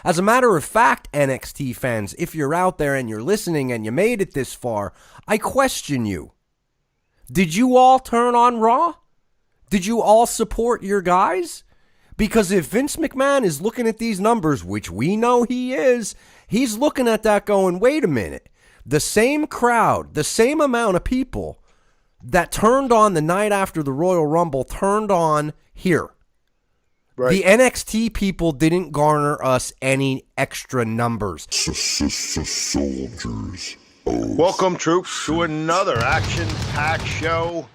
As a matter of fact, NXT fans, if you're out there and you're listening and you made it this far, I question you. Did you all turn on Raw? Did you all support your guys? Because if Vince McMahon is looking at these numbers, which we know he is, he's looking at that going, wait a minute. The same crowd, the same amount of people that turned on the night after the Royal Rumble turned on here. Right. The NXT people didn't garner us any extra numbers. Soldiers. Welcome, troops, to another action-packed show.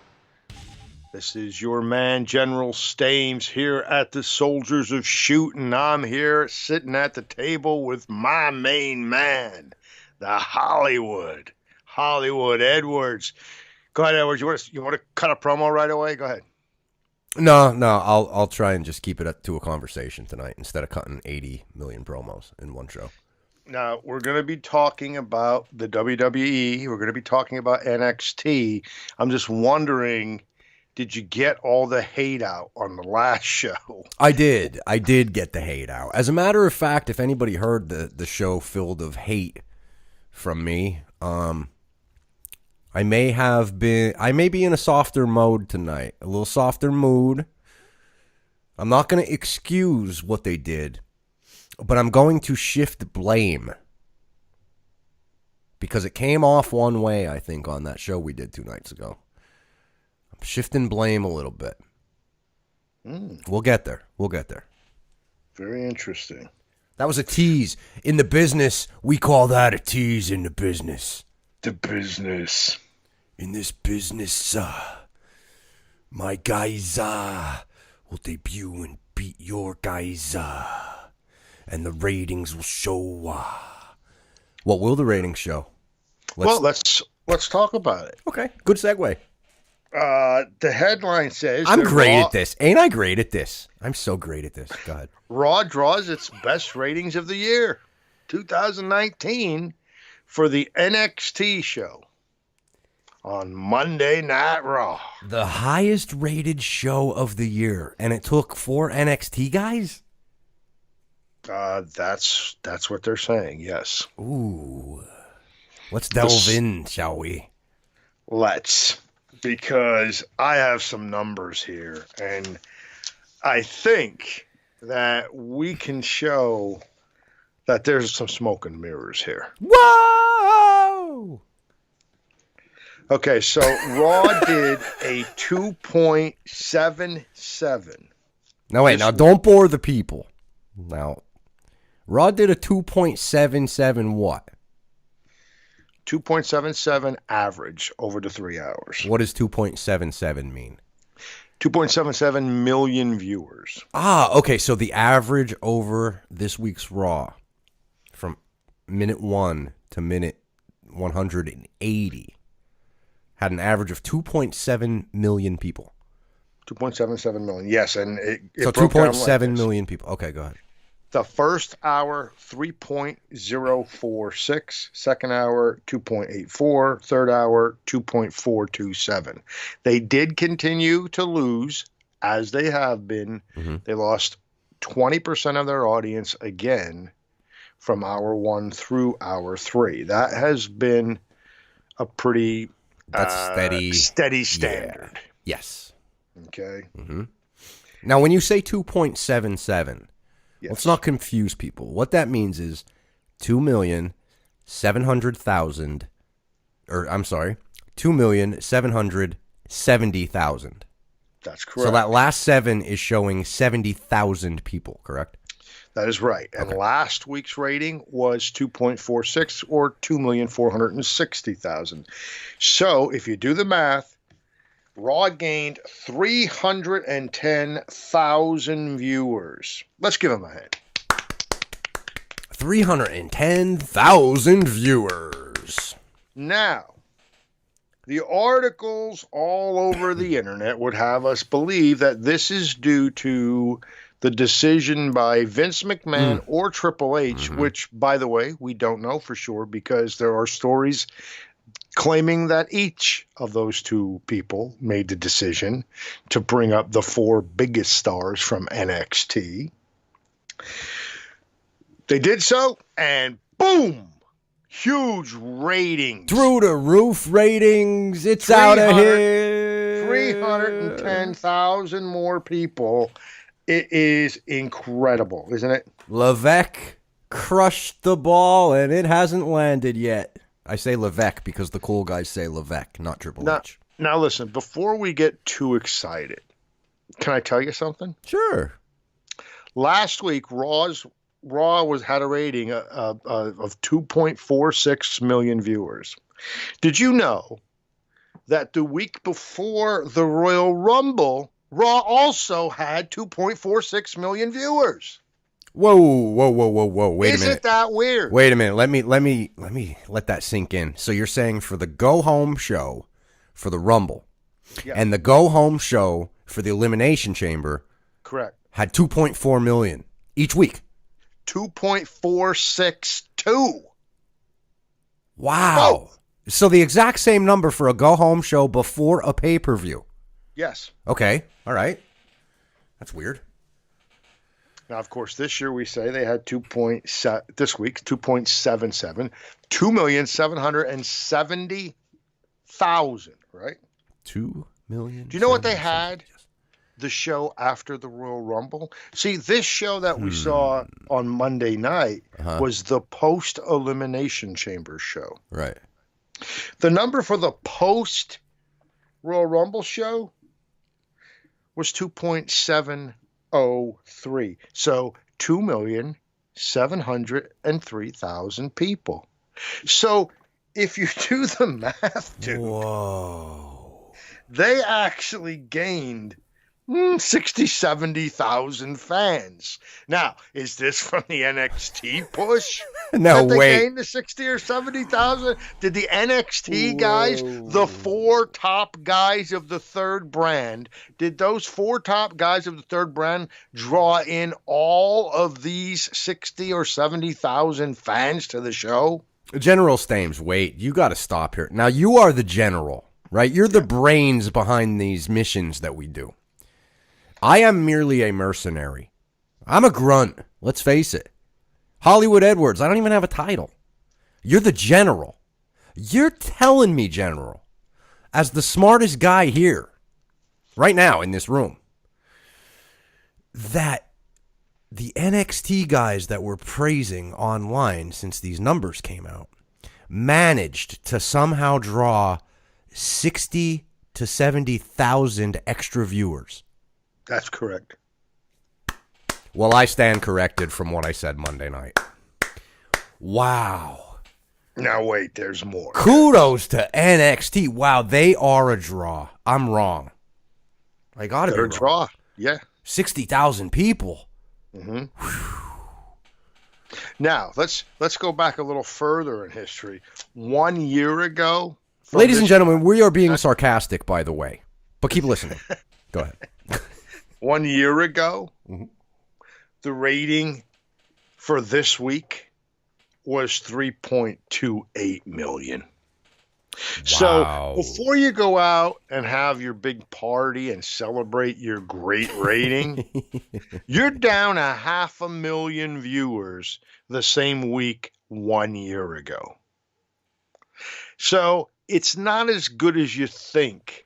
This is your man, General Stames, here at the Soldiers of Shootin'. I'm here sitting at the table with my main man, the Hollywood Edwards. Go ahead, Edwards. You want to cut a promo right away? Go ahead. No, I'll try and just keep it to a conversation tonight instead of cutting 80 million promos in one show. Now, we're going to be talking about the WWE. We're going to be talking about NXT. I'm just wondering, did you get all the hate out on the last show? I did get the hate out. As a matter of fact, if anybody heard the show filled of hate from me, I may be in a softer mode tonight, a little softer mood. I'm not going to excuse what they did, but I'm going to shift blame because it came off one way, I think, on that show we did 2 nights ago. I'm shifting blame a little bit. We'll get there. Very interesting. That was a tease. In the business, we call that a tease in the business. The business. In this business, my guys will debut and beat your guys, and the ratings will show. What will the ratings show? Let's talk about it. Okay, good segue. The headline says I'm great at this. Ain't I great at this? I'm so great at this. Go ahead. Raw draws its best ratings of the year, 2019, for the NXT show on Monday Night Raw. The highest rated show of the year, and it took 4 NXT guys? That's what they're saying, yes. Ooh. Let's delve in, shall we? Let's. Because I have some numbers here, and I think that we can show that there's some smoke and mirrors here. Whoa! Okay, so Raw did a 2.77. Now, wait, don't bore the people. Now, Raw did a 2.77 what? 2.77 average over the 3 hours. What does 2.77 mean? 2.77 million viewers. Okay, so the average over this week's Raw from minute 1 to minute 180 had an average of 2.7 million people. 2.77 million, yes. And it so 2.7 million people. Okay, go ahead. The first hour, 3.046. Second hour, 2.84. Third hour, 2.427. They did continue to lose, as they have been. Mm-hmm. They lost 20% of their audience again from hour 1 through hour 3. That has been a pretty... That's steady standard. Yeah. Yes. Okay. Mm-hmm. Now, when you say 2.77, yes, let's not confuse people. What that means is 2,700,000, or I'm sorry, 2,770,000. That's correct. So that last 7 is showing 70,000 people, correct? That is right. And last week's rating was 2.46 or 2,460,000. So if you do the math, Raw gained 310,000 viewers. Let's give them a hand. 310,000 viewers. Now, the articles all over the internet would have us believe that this is due to the decision by Vince McMahon or Triple H, which, by the way, we don't know for sure because there are stories claiming that each of those two people made the decision to bring up the 4 biggest stars from NXT. They did so, and boom, huge ratings. Through the roof ratings. It's out of here. 310,000 more people. It is incredible, isn't it? Levesque crushed the ball, and it hasn't landed yet. I say Levesque because the cool guys say Levesque, not Triple H. Now listen, before we get too excited, can I tell you something? Sure. Last week, Raw had a rating of 2.46 million viewers. Did you know that the week before the Royal Rumble, Raw also had 2.46 million viewers? Whoa. Wait a minute. Isn't that weird? Wait a minute. Let me let that sink in. So you're saying for the go home show for the Rumble, and the go home show for the Elimination Chamber, correct, had 2.4 million each week. 2.462. Wow. Both. So the exact same number for a go home show before a pay-per-view. Yes. Okay. All right. That's weird. Now, of course, this year we say they had this week 2.77, 2,770,000, right? 2 million. Do you know what they had? The show after the Royal Rumble. See, this show that we saw on Monday night was the post-Elimination Chamber show. Right. The number for the post-Royal Rumble show was 2.703. So 2,703,000 people. So if you do the math, dude, whoa, they actually gained 60, 70,000 fans. Now, is this from the NXT push? No, that they wait. gained the 60 or 70,000? Did the NXT guys, the 4 top guys of the third brand, did those 4 top guys of the third brand draw in all of these 60 or 70,000 fans to the show? General Stames, wait, you got to stop here. Now, you are the general, right? You're the brains behind these missions that we do. I am merely a mercenary. I'm a grunt. Let's face it. Hollywood Edwards, I don't even have a title. You're the general. You're telling me, General, as the smartest guy here, right now in this room, that the NXT guys that we're praising online since these numbers came out managed to somehow draw 60 to 70,000 extra viewers. That's correct. Well, I stand corrected from what I said Monday night. Wow. Now, wait, there's more. Kudos to NXT. Wow, they are a draw. I'm wrong. I got to be wrong. They're a draw, yeah. 60,000 people. Mm-hmm. Now, let's go back a little further in history. 1 year ago. Ladies and gentlemen, we are being sarcastic, by the way. But keep listening. Go ahead. 1 year ago, the rating for this week was 3.28 million. Wow. So before you go out and have your big party and celebrate your great rating, you're down 500,000 viewers the same week 1 year ago. So it's not as good as you think.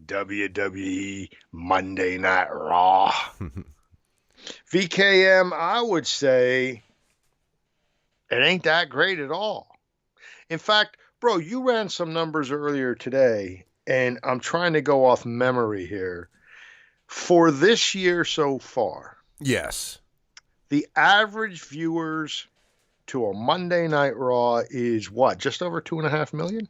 WWE Monday Night Raw. VKM, I would say it ain't that great at all. In fact, bro, you ran some numbers earlier today, and I'm trying to go off memory here. For this year so far, yes, the average viewers to a Monday Night Raw is what? Just over 2.5 million?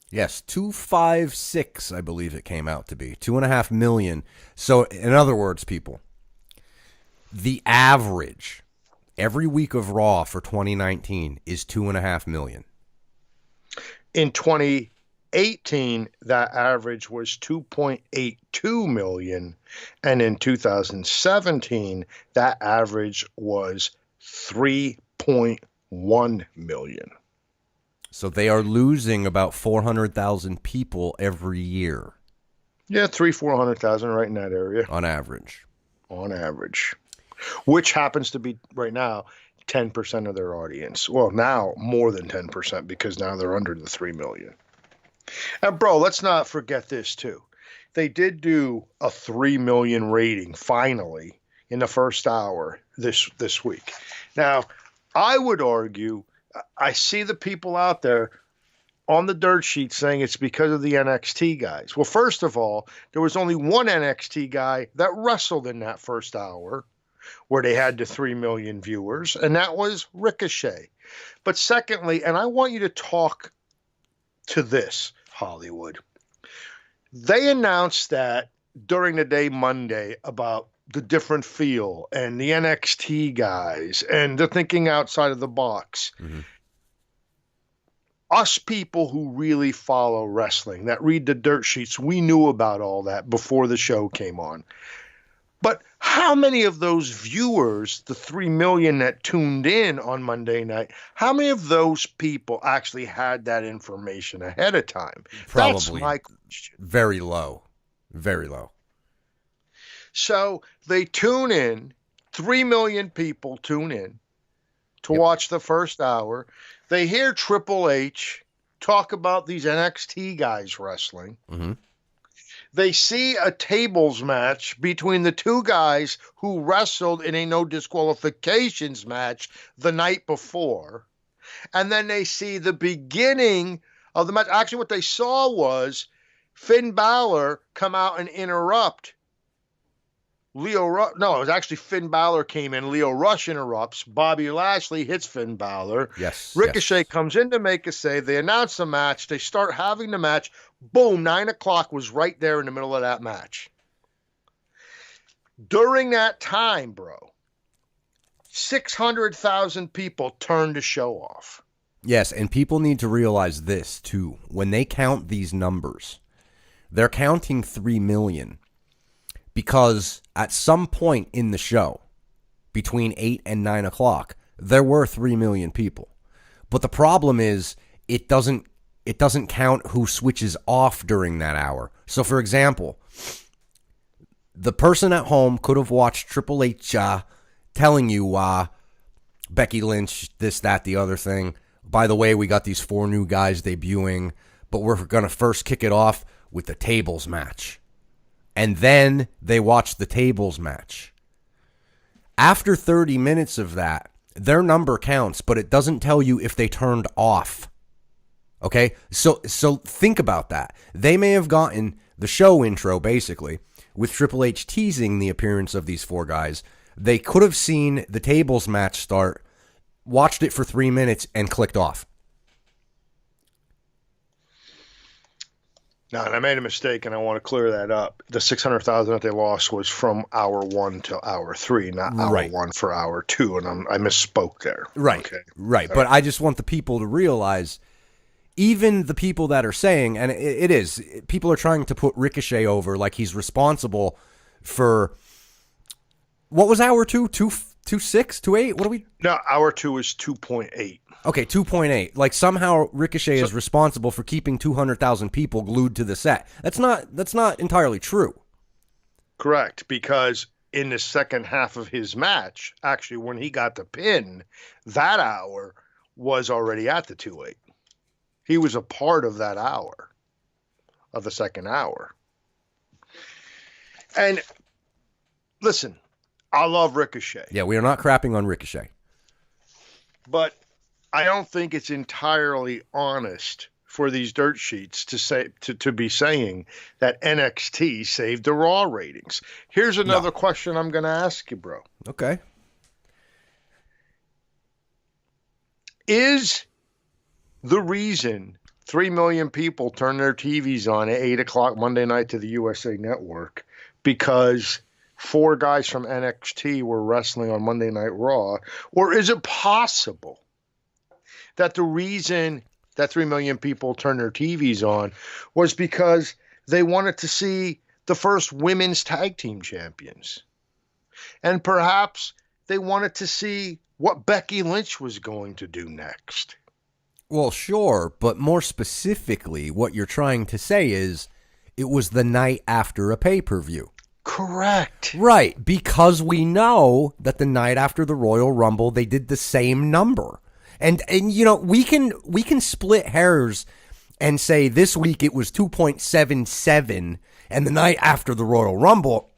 Yes, 256, I believe it came out to be. 2.5 million. So, in other words, people, the average every week of Raw for 2019 is 2.5 million. In 2018, that average was 2.82 million. And in 2017, that average was 3.1 million. So they are losing about 400,000 people every year. Yeah, 400,000 right in that area. On average. On average. Which happens to be, right now, 10% of their audience. Well, now more than 10% because now they're under the 3 million. And bro, let's not forget this too. They did do a 3 million rating finally in the first hour this week. Now, I would argue, I see the people out there on the dirt sheet saying it's because of the NXT guys. Well, first of all, there was only one NXT guy that wrestled in that first hour where they had the 3 million viewers, and that was Ricochet. But secondly, and I want you to talk to this, Hollywood. They announced that during the day Monday about the different feel and the NXT guys and the thinking outside of the box. Mm-hmm. Us people who really follow wrestling, that read the dirt sheets, we knew about all that before the show came on. But how many of those viewers, the 3 million that tuned in on Monday night, how many of those people actually had that information ahead of time? Probably that's my question. Very low. Very low. So they tune in, 3 million people tune in to watch the first hour. They hear Triple H talk about these NXT guys wrestling. Mm-hmm. They see a tables match between the two guys who wrestled in a no disqualifications match the night before. And then they see the beginning of the match. Actually, what they saw was Finn Balor come out and interrupt Leo Rush. No, it was actually Finn Balor came in. Leo Rush interrupts. Bobby Lashley hits Finn Balor. Yes. Ricochet comes in to make a save. They announce the match. They start having the match. Boom, 9 o'clock was right there in the middle of that match. During that time, bro, 600,000 people turned the show off. Yes, and people need to realize this, too. When they count these numbers, they're counting 3 million because at some point in the show, between 8 and 9 o'clock, there were 3 million people. But the problem is it doesn't count who switches off during that hour. So, for example, the person at home could have watched Triple H telling you Becky Lynch, this, that, the other thing. By the way, we got these 4 new guys debuting, but we're going to first kick it off with the tables match. And then they watch the tables match. After 30 minutes of that, their number counts, but it doesn't tell you if they turned off. Okay? So think about that. They may have gotten the show intro, basically, with Triple H teasing the appearance of these 4 guys. They could have seen the tables match start, watched it for 3 minutes, and clicked off. No, and I made a mistake, and I want to clear that up. The 600,000 that they lost was from hour 1 to hour 3, not hour 1 for hour 2, and I misspoke there. Right, okay. Right. But I just want the people to realize, even the people that are saying, and it is, people are trying to put Ricochet over like he's responsible for, what was hour 2? 2.6? 2.8? What are we? No, hour 2 is 2.8. Okay, 2.8. Like somehow Ricochet is responsible for keeping 200,000 people glued to the set. That's not entirely true. Correct, because in the second half of his match, actually when he got the pin, that hour was already at the 2.8. He was a part of that hour, of the second hour. And listen, I love Ricochet. Yeah, we are not crapping on Ricochet. But I don't think it's entirely honest for these dirt sheets to say to be saying that NXT saved the Raw ratings. Here's another question I'm going to ask you, bro. Okay. Is the reason 3 million people turn their TVs on at 8 o'clock Monday night to the USA Network because 4 guys from NXT were wrestling on Monday Night Raw? Or is it possible that the reason that 3 million people turned their TVs on was because they wanted to see the first women's tag team champions? And perhaps they wanted to see what Becky Lynch was going to do next. Well, sure, but more specifically, what you're trying to say is it was the night after a pay-per-view. Correct. Right, because we know that the night after the Royal Rumble, they did the same number. And you know, we can split hairs and say this week it was 2.77 and the night after the Royal Rumble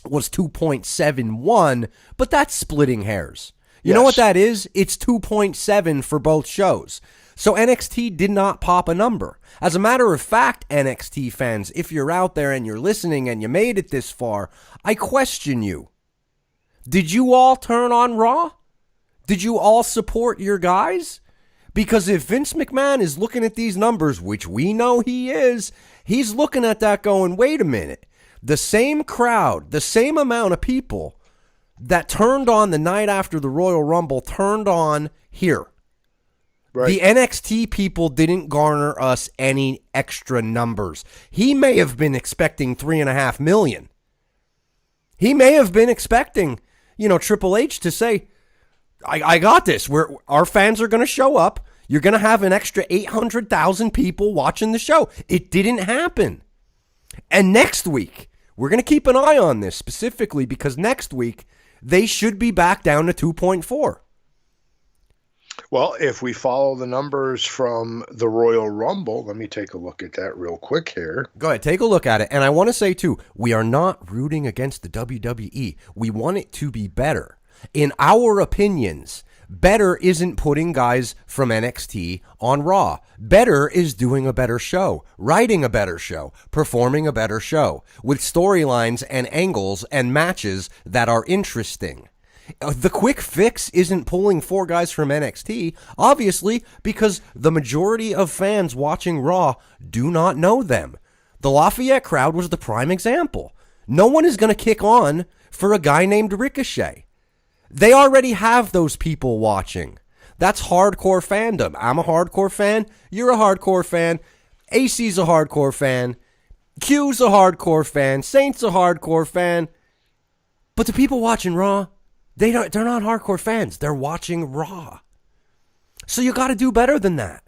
was 2.71, but that's splitting hairs. You know what that is? It's 2.7 for both shows. So NXT did not pop a number. As a matter of fact, NXT fans, if you're out there and you're listening and you made it this far, I question you. Did you all turn on Raw? Did you all support your guys? Because if Vince McMahon is looking at these numbers, which we know he is, he's looking at that going, wait a minute. The same crowd, the same amount of people that turned on the night after the Royal Rumble turned on here. Right. The NXT people didn't garner us any extra numbers. He may have been expecting 3.5 million. He may have been expecting, Triple H to say, I got this. Our fans are going to show up. You're going to have an extra 800,000 people watching the show. It didn't happen. And next week, we're going to keep an eye on this specifically because next week, they should be back down to 2.4. Well, if we follow the numbers from the Royal Rumble, let me take a look at that real quick here. Go ahead, take a look at it. And I want to say, too, we are not rooting against the WWE. We want it to be better. In our opinions, better isn't putting guys from NXT on Raw. Better is doing a better show, writing a better show, performing a better show, with storylines and angles and matches that are interesting. The quick fix isn't pulling 4 guys from NXT, obviously, because the majority of fans watching Raw do not know them. The Lafayette crowd was the prime example. No one is going to kick on for a guy named Ricochet. They already have those people watching. That's hardcore fandom. I'm a hardcore fan. You're a hardcore fan. AC's a hardcore fan. Q's a hardcore fan. Saint's a hardcore fan. But the people watching Raw, they're not hardcore fans. They're watching Raw. So you got to do better than that.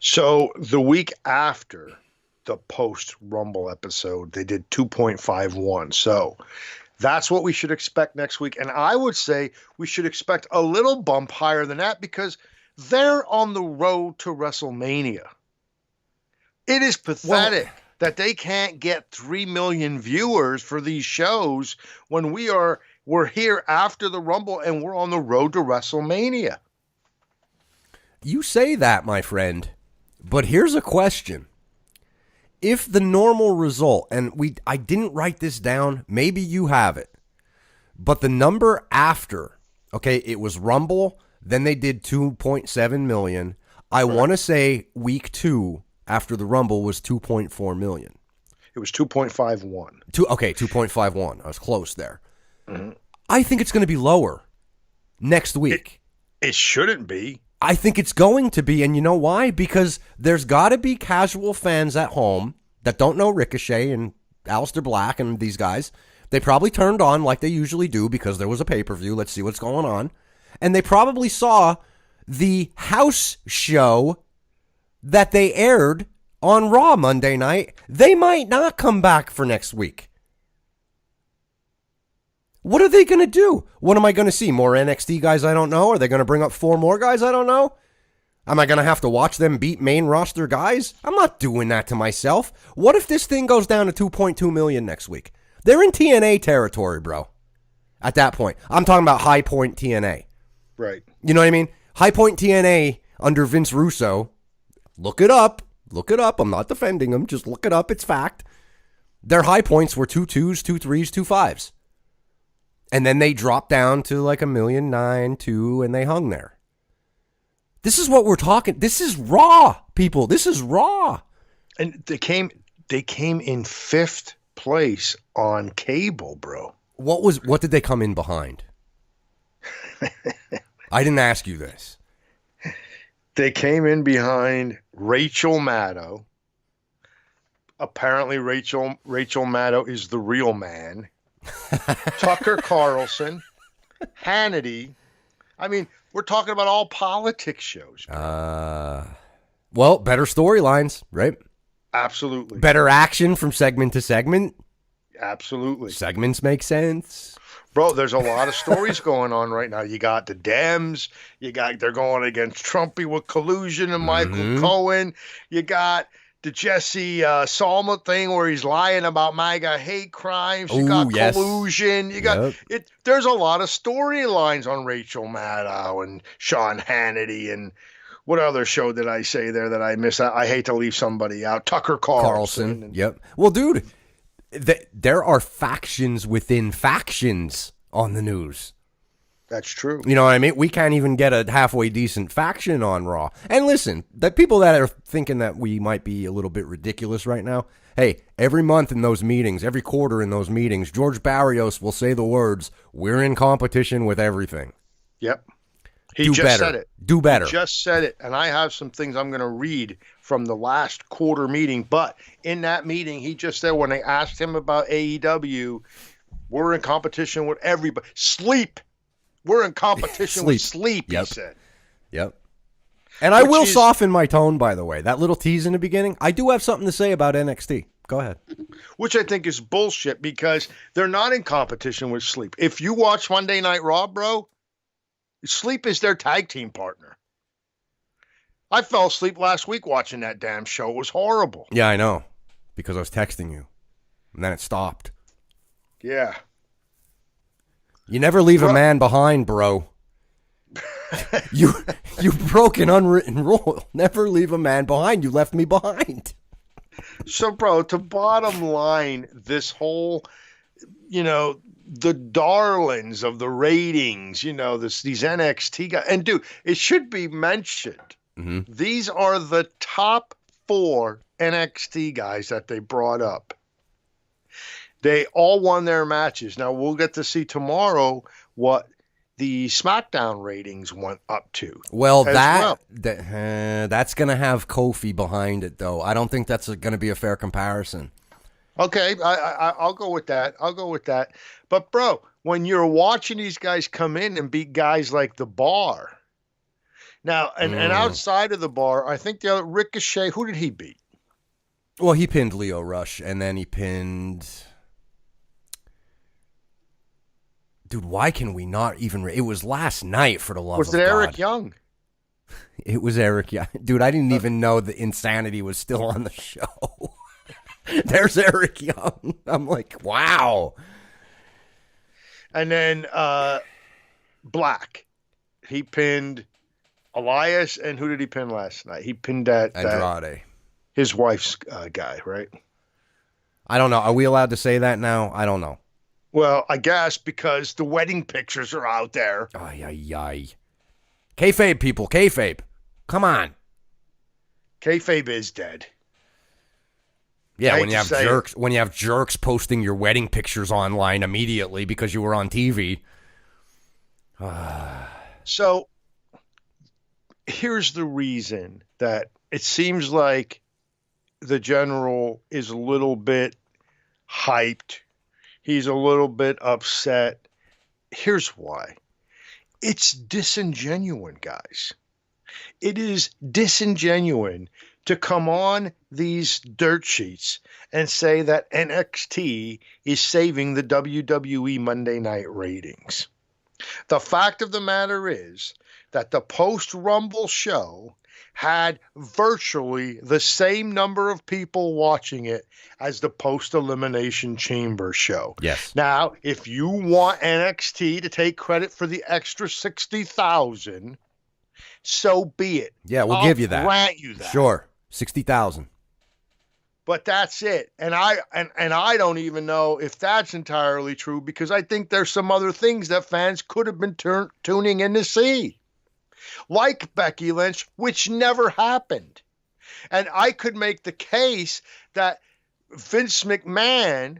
So the week after the post-Rumble episode, they did 2.51. So that's what we should expect next week. And I would say we should expect a little bump higher than that because they're on the road to WrestleMania. It is pathetic that they can't get 3 million viewers for these shows when we're here after the Rumble and we're on the road to WrestleMania. You say that, my friend, but here's a question. If the normal result, and I didn't write this down, maybe you have it, but the number after, okay, it was Rumble, then they did 2.7 million. I want to say week 2 after the Rumble was 2.4 million. It was 2.51. 2.51. I was close there. Mm-hmm. I think it's going to be lower next week. It shouldn't be. I think it's going to be, and you know why? Because there's got to be casual fans at home that don't know Ricochet and Aleister Black and these guys. They probably turned on like they usually do because there was a pay-per-view. Let's see what's going on. And they probably saw the house show that they aired on Raw Monday night. They might not come back for next week. What are they going to do? What am I going to see? More NXT guys I don't know? Are they going to bring up 4 more guys I don't know? Am I going to have to watch them beat main roster guys? I'm not doing that to myself. What if this thing goes down to 2.2 million next week? They're in TNA territory, bro. At that point. I'm talking about High Point TNA. Right. You know what I mean? High Point TNA under Vince Russo. Look it up. Look it up. I'm not defending them. Just look it up. It's fact. Their high points were 2 2s, 2 3s, 2 5s. And then they dropped down to like 1,000,009, 2, and they hung there. This is what we're talking. This is Raw, people. This is Raw. And they came in 5th place on cable, bro. What did they come in behind? I didn't ask you this. They came in behind Rachel Maddow. Apparently, Rachel Maddow is the real man. Tucker Carlson, Hannity. I mean, we're talking about all politics shows. Well, better storylines, right? Absolutely. Better action from segment to segment. Absolutely. Segments make sense. Bro, there's a lot of stories going on right now. You got the Dems. They're going against Trumpy with collusion and Michael Cohen. You got the Jesse Salma thing where he's lying about MAGA hate crimes. You got collusion. You got it. There's a lot of storylines on Rachel Maddow and Sean Hannity and what other show did I say there that I missed? I hate to leave somebody out. Tucker Carlson. Yep. Well, dude, there are factions within factions on the news. That's true. You know what I mean? We can't even get a halfway decent faction on Raw. And listen, the people that are thinking that we might be a little bit ridiculous right now, hey, every month in those meetings, every quarter in those meetings, George Barrios will say the words, "We're in competition with everything." Yep. He just said it. Do better. He just said it. And I have some things I'm going to read from the last quarter meeting. But in that meeting, he just said when they asked him about AEW, we're in competition with everybody. Sleep. We're in competition with sleep, he said. Yep. And I will soften my tone, by the way. That little tease in the beginning, I do have something to say about NXT. Go ahead. Which I think is bullshit because they're not in competition with sleep. If you watch Monday Night Raw, bro, Sleep is their tag team partner. I fell asleep last week watching that damn show. It was horrible. Yeah, I know. Because I was texting you. And then it stopped. Yeah. You never leave a man behind, bro. you broke an unwritten rule. Never leave a man behind. You left me behind. So, bro, to bottom line, this whole, the darlings of the ratings, these NXT guys. And, dude, it should be mentioned. Mm-hmm. These are the top 4 NXT guys that they brought up. They all won their matches. Now, we'll get to see tomorrow what the SmackDown ratings went up to. Well, that's going to have Kofi behind it, though. I don't think that's going to be a fair comparison. Okay, I'll go with that. But, bro, when you're watching these guys come in and beat guys like The Bar, now, and outside of The Bar, I think the other Ricochet, who did he beat? Well, he pinned Leo Rush, and then he pinned... Dude, why can we not even... It was last night, for the love of God. Was it Eric Young? It was Eric Young. Dude, I didn't even know the Insanity was still on the show. There's Eric Young. I'm like, wow. And then Black. He pinned Elias, and who did he pin last night? He pinned that Andrade. His wife's guy, right? I don't know. Are we allowed to say that now? I don't know. Well, I guess because the wedding pictures are out there. Ay, ay, ay. Kayfabe, people. Kayfabe. Come on. Kayfabe is dead. Yeah, when you have jerks posting your wedding pictures online immediately because you were on TV. So, here's the reason that it seems like the general is a little bit hyped. He's a little bit upset. Here's why. It's disingenuous, guys. It is disingenuous to come on these dirt sheets and say that NXT is saving the WWE Monday Night ratings. The fact of the matter is that the post-Rumble show had virtually the same number of people watching it as the post-Elimination Chamber show. Yes. Now, if you want NXT to take credit for the extra 60,000, so be it. Yeah, we'll give you that. I'll grant you that. Sure, 60,000. But that's it. And I don't even know if that's entirely true because I think there's some other things that fans could have been tuning in to see. Like Becky Lynch, which never happened. And I could make the case that Vince McMahon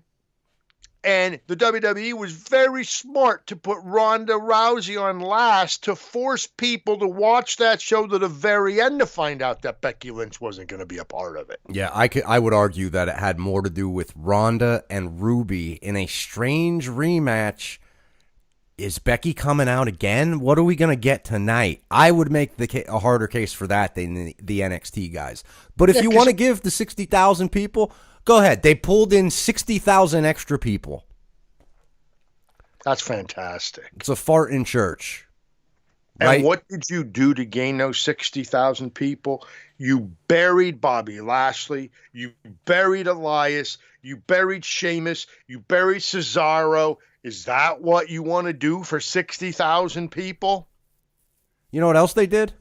and the WWE was very smart to put Ronda Rousey on last to force people to watch that show to the very end to find out that Becky Lynch wasn't going to be a part of it. Yeah, I would argue that it had more to do with Ronda and Ruby in a strange rematch. Is Becky coming out again? What are we going to get tonight? I would make a harder case for that than the NXT guys. But if you want to give the 60,000 people, Go ahead. They pulled in 60,000 extra people. That's fantastic. It's a fart in church. Right? And what did you do to gain those 60,000 people? You buried Bobby Lashley. You buried Elias. You buried Sheamus. You buried Cesaro. Is that what you want to do for 60,000 people? You know what else they did?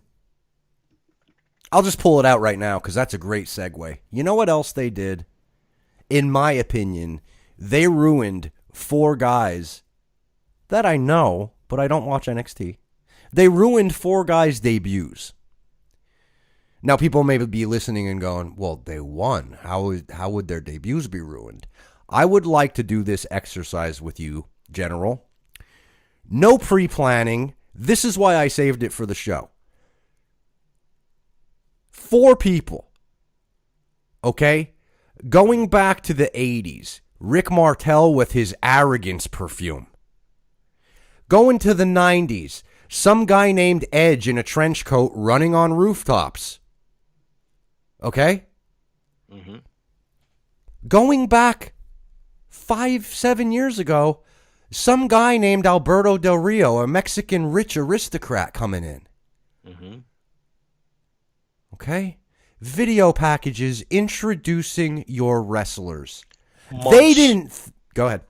I'll just pull it out right now because that's a great segue. You know what else they did? In my opinion, they ruined 4 guys that I know, but I don't watch NXT. They ruined 4 guys' debuts. Now, people may be listening and going, well, they won. How would their debuts be ruined? I would like to do this exercise with you, General. No pre-planning. This is why I saved it for the show. 4 people. Okay? Going back to the 80s, Rick Martel with his arrogance perfume. Going to the 90s, some guy named Edge in a trench coat running on rooftops. Okay? Mm-hmm. Going back 5-7 years ago, some guy named Alberto Del Rio, a Mexican rich aristocrat coming in. Mm-hmm. Okay? Video packages introducing your wrestlers. Months. They didn't... Go ahead.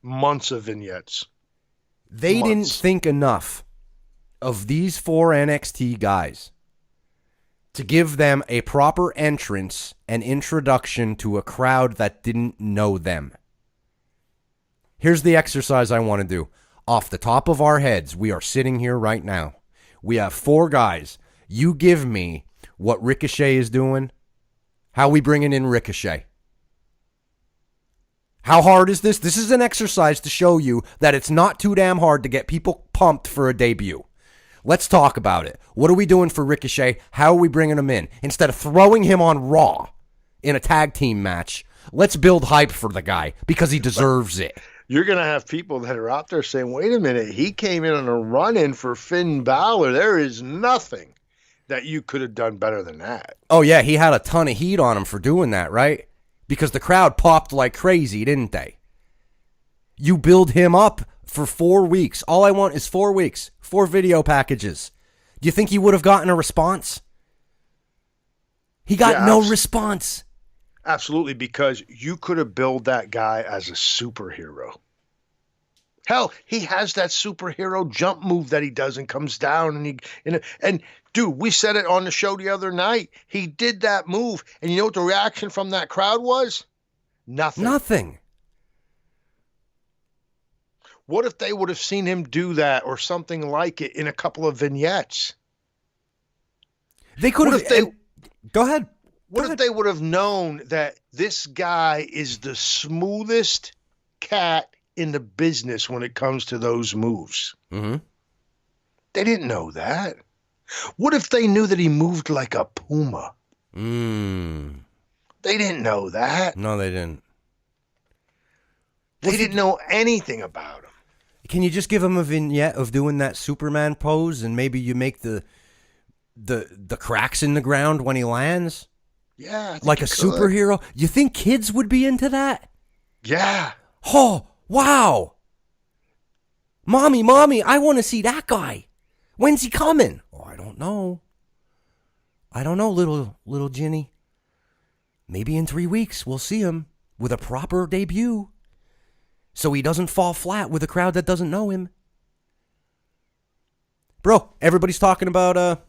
Months of vignettes. They didn't think enough of these 4 NXT guys to give them a proper entrance and introduction to a crowd that didn't know them. Here's the exercise I want to do. Off the top of our heads, we are sitting here right now. We have 4 guys. You give me what Ricochet is doing. How we bringing in Ricochet? How hard is this? This is an exercise to show you that it's not too damn hard to get people pumped for a debut. Let's talk about it. What are we doing for Ricochet? How are we bringing him in? Instead of throwing him on Raw in a tag team match, let's build hype for the guy because he deserves it. You're going to have people that are out there saying, wait a minute, he came in on a run-in for Finn Balor. There is nothing that you could have done better than that. Oh, yeah, he had a ton of heat on him for doing that, right? Because the crowd popped like crazy, didn't they? You build him up for 4 weeks. All I want is 4 weeks, 4 video packages. Do you think he would have gotten a response? He got no response. Absolutely, because you could have billed that guy as a superhero. Hell, he has that superhero jump move that he does and comes down and dude, we said it on the show the other night. He did that move, and you know what the reaction from that crowd was? Nothing. What if they would have seen him do that or something like it in a couple of vignettes? They could have. Go ahead. What if they would have known that this guy is the smoothest cat in the business when it comes to those moves? Mm-hmm. They didn't know that. What if they knew that he moved like a puma? They didn't know that. No, they didn't. They didn't know anything about him. Can you just give him a vignette of doing that Superman pose and maybe you make the cracks in the ground when he lands? Yeah. Like a superhero? You think kids would be into that? Yeah. Oh, wow. Mommy, I want to see that guy. When's he coming? Oh, I don't know. Little Ginny. Maybe in 3 weeks we'll see him with a proper debut. So he doesn't fall flat with a crowd that doesn't know him. Bro, everybody's talking about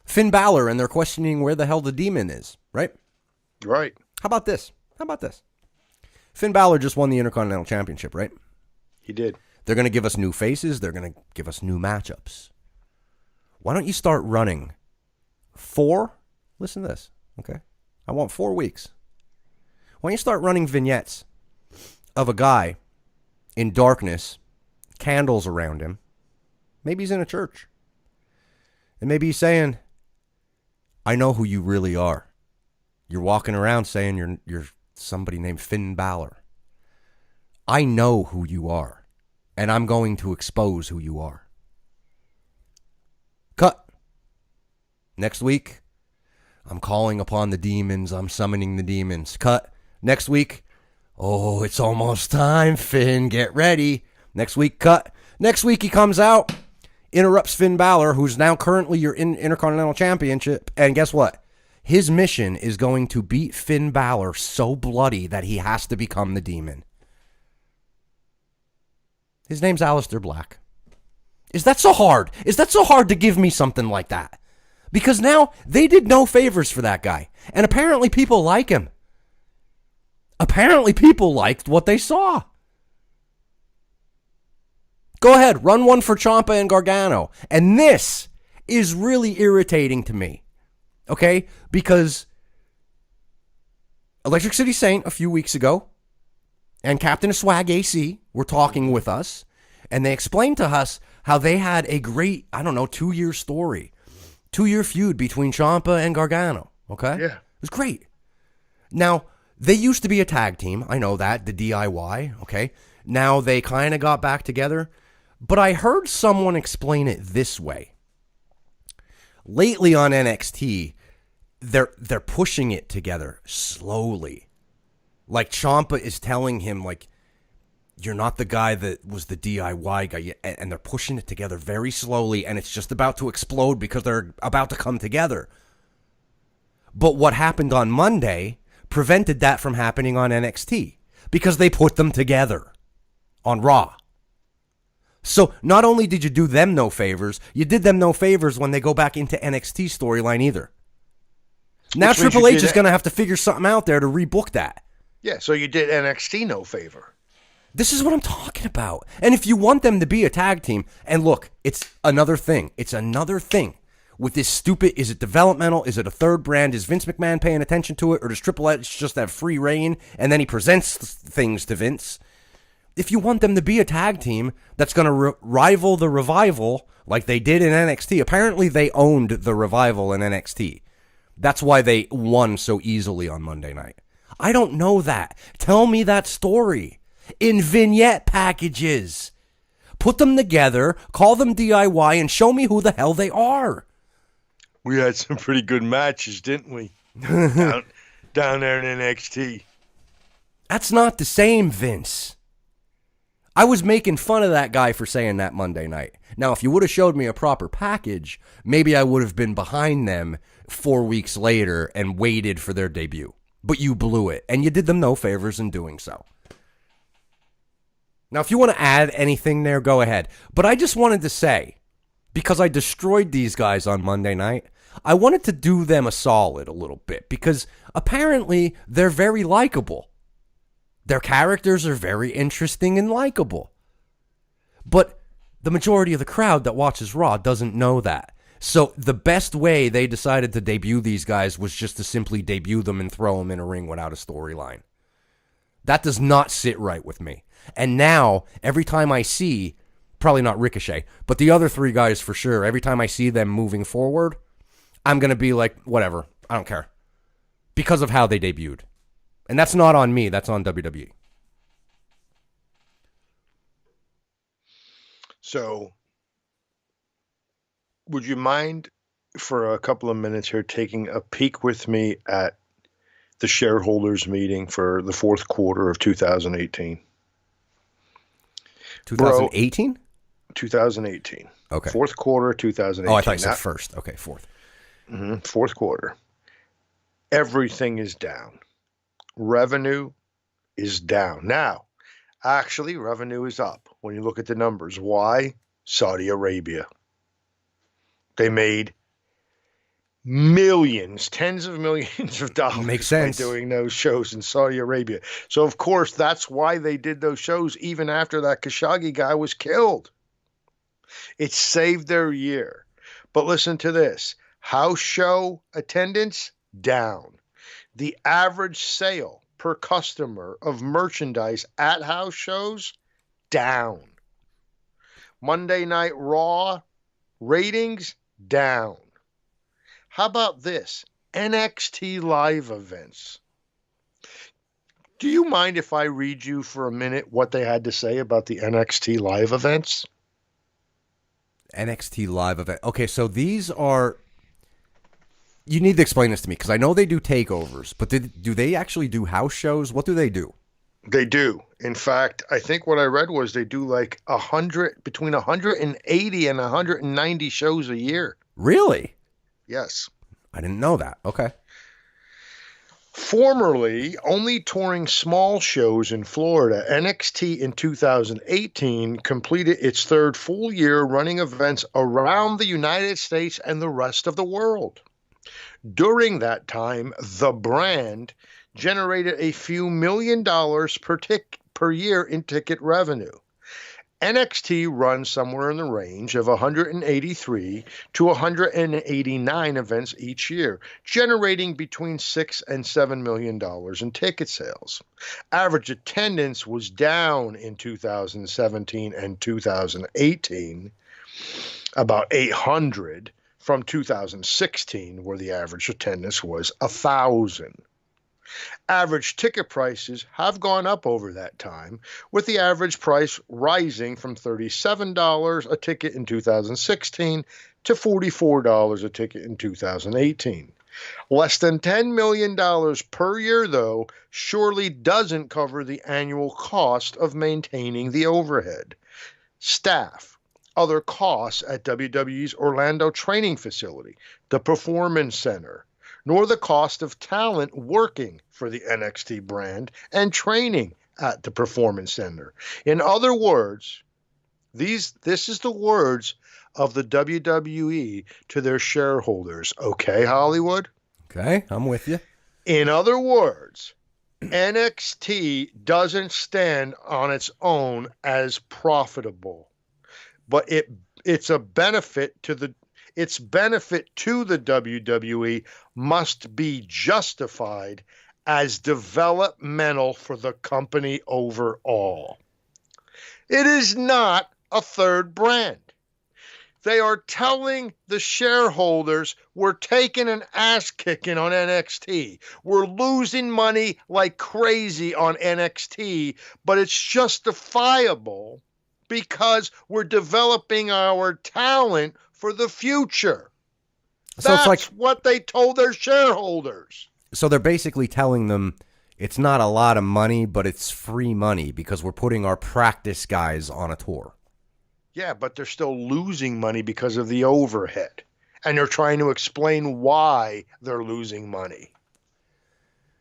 Finn Balor and they're questioning where the hell the demon is, right? Right. How about this? Finn Balor just won the Intercontinental Championship, right? He did. They're going to give us new faces. They're going to give us new matchups. Why don't you start running 4? Listen to this, okay? I want 4 weeks. Why don't you start running vignettes of a guy in darkness, candles around him. Maybe he's in a church. And maybe he's saying, I know who you really are. You're walking around saying you're somebody named Finn Balor. I know who you are. And I'm going to expose who you are. Cut. Next week, I'm calling upon the demons. I'm summoning the demons. Cut. Next week, oh, it's almost time, Finn. Get ready. Next week, cut. Next week, he comes out, interrupts Finn Balor, who's now currently your Intercontinental Championship. And guess what? His mission is going to beat Finn Balor so bloody that he has to become the Demon. His name's Aleister Black. Is that so hard? Is that so hard to give me something like that? Because now they did no favors for that guy. And apparently people like him. Apparently people liked what they saw. Go ahead, run one for Ciampa and Gargano. And this is really irritating to me. Okay? Because Electric City Saint a few weeks ago and Captain of Swag AC were talking with us, and they explained to us how they had a great, 2-year story, 2-year feud between Ciampa and Gargano. Okay? Yeah. It was great. Now, they used to be a tag team. I know that, the DIY. Okay? Now they kind of got back together. But I heard someone explain it this way. Lately on NXT, they're pushing it together slowly. Like Ciampa is telling him, like, you're not the guy that was the DIY guy. And they're pushing it together very slowly, and it's just about to explode because they're about to come together. But what happened on Monday prevented that from happening on NXT because they put them together on Raw. So not only did you do them no favors, you did them no favors when they go back into NXT storyline either. Now Triple H is going to have to figure something out there to rebook that. Yeah, so you did NXT no favor. This is what I'm talking about. And if you want them to be a tag team, and look, it's another thing. It's another thing. With this stupid, is it developmental? Is it a third brand? Is Vince McMahon paying attention to it? Or does Triple H just have free reign and then he presents things to Vince? If you want them to be a tag team that's going to rival the Revival like they did in NXT, apparently they owned the Revival in NXT. That's why they won so easily on Monday night. I don't know that. Tell me that story in vignette packages. Put them together, call them DIY, and show me who the hell they are. We had some pretty good matches, didn't we? down there in NXT. That's not the same, Vince. I was making fun of that guy for saying that Monday night. Now, if you would have showed me a proper package, maybe I would have been behind them 4 weeks later and waited for their debut. But you blew it, and you did them no favors in doing so. Now, if you want to add anything there, go ahead. But I just wanted to say, because I destroyed these guys on Monday night, I wanted to do them a solid a little bit, because apparently they're very likable. Their characters are very interesting and likable. But the majority of the crowd that watches Raw doesn't know that. So the best way they decided to debut these guys was just to simply debut them and throw them in a ring without a storyline. That does not sit right with me. And now, every time I see, probably not Ricochet, but the other three guys for sure, every time I see them moving forward, I'm going to be like, whatever, I don't care. Because of how they debuted. And that's not on me, that's on WWE. So, would you mind for a couple of minutes here taking a peek with me at the shareholders meeting for the fourth quarter of 2018? 2018? 2018. Okay. Fourth quarter 2018. Oh, I thought you said first. Okay, fourth. Mm-hmm. Fourth quarter. Everything is down. Revenue is down. Now, actually, revenue is up when you look at the numbers. Why? Saudi Arabia. They made millions, tens of millions of dollars Makes sense. by doing those shows in Saudi Arabia. So, of course, that's why they did those shows even after that Khashoggi guy was killed. It saved their year. But listen to this. House show attendance, down. The average sale per customer of merchandise at house shows, down. Monday Night Raw ratings, down. How about this? NXT live events. Do you mind if I read you for a minute what they had to say about the NXT live events? NXT live event. Okay, so these are You need to explain this to me because I know they do takeovers, but do they actually do house shows? What do they do? They do. In fact, I think what I read was they do like between 180 and 190 shows a year. Really? Yes. I didn't know that. Okay. Formerly only touring small shows in Florida, NXT in 2018 completed its third full year running events around the United States and the rest of the world. During that time, the brand generated a few $1 million per year in ticket revenue. NXT runs somewhere in the range of 183 to 189 events each year, generating between $6 and $7 million in ticket sales. Average attendance was down in 2017 and 2018, about 800 from 2016, where the average attendance was 1,000. Average ticket prices have gone up over that time, with the average price rising from $37 a ticket in 2016 to $44 a ticket in 2018. Less than $10 million per year, though, surely doesn't cover the annual cost of maintaining the overhead. Staff, other costs at WWE's Orlando training facility, the Performance Center, nor the cost of talent working for the NXT brand and training at the Performance Center. In other words, this is the words of the WWE to their shareholders. Okay, Hollywood? Okay, I'm with you. In other words, NXT doesn't stand on its own as profitable, but it's a benefit to the its benefit to the WWE must be justified as developmental for the company overall. It is not a third brand. They are telling the shareholders we're taking an ass kicking on NXT. We're losing money like crazy on NXT, but it's justifiable because we're developing our talent for the future. So That's it's like what they told their shareholders. So they're basically telling them it's not a lot of money, but it's free money because we're putting our practice guys on a tour. Yeah, but they're still losing money because of the overhead. And they're trying to explain why they're losing money.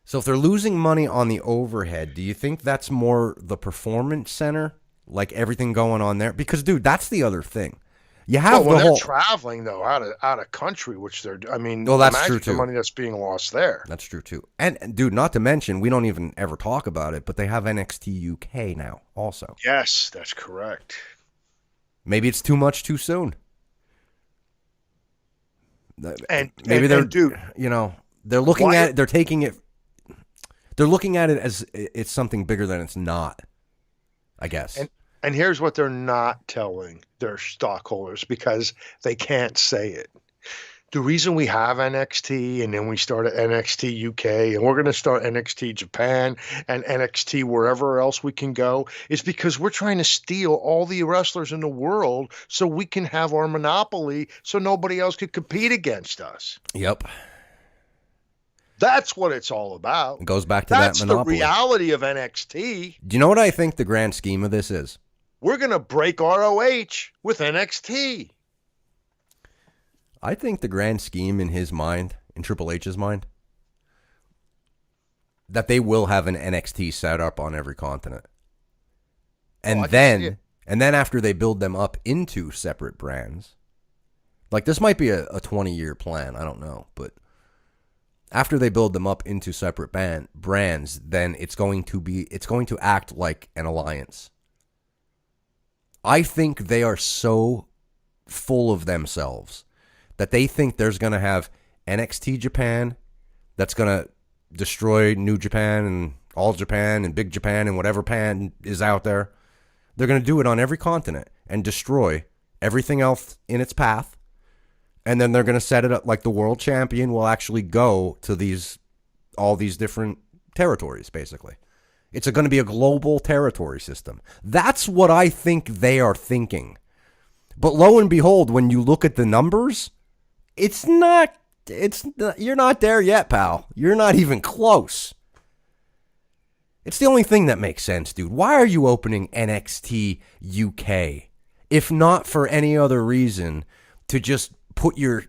So if they're losing money on the overhead, do you think that's more the Performance Center? Like everything going on there? Because, dude, that's the other thing. You have when the they're whole traveling though out of country, which they're well, that's imagine true too. The money that's being lost there. That's true too. And dude, not to mention, we don't even ever talk about it, but they have NXT UK now also. Yes, that's correct. Maybe it's too much too soon. And maybe they're dude, they're looking at it, they're looking at it as it's something bigger than it's not, I guess. And here's what they're not telling their stockholders because they can't say it. The reason we have NXT and then we started NXT UK and we're going to start NXT Japan and NXT wherever else we can go is because we're trying to steal all the wrestlers in the world so we can have our monopoly so nobody else could compete against us. Yep. That's what it's all about. It goes back to That's that monopoly. the reality of NXT. Do you know what I think the grand scheme of this is? We're going to break ROH with NXT. I think the grand scheme in his mind, in Triple H's mind, that they will have an NXT set up on every continent. And then after they build them up into separate brands, like this might be a 20-year plan, I don't know, but after they build them up into separate brands, then it's going to act like an alliance. I think they are so full of themselves that they think there's going to have NXT Japan that's going to destroy New Japan and All Japan and Big Japan and whatever pan is out there. They're going to do it on every continent and destroy everything else in its path. And then they're going to set it up like the world champion will actually go to all these different territories, basically. It's going to be a global territory system. That's what I think they are thinking. But lo and behold, when you look at the numbers, it's not You're not there yet, pal. You're not even close. It's the only thing that makes sense, dude. Why are you opening NXT UK? If not for any other reason, to just put your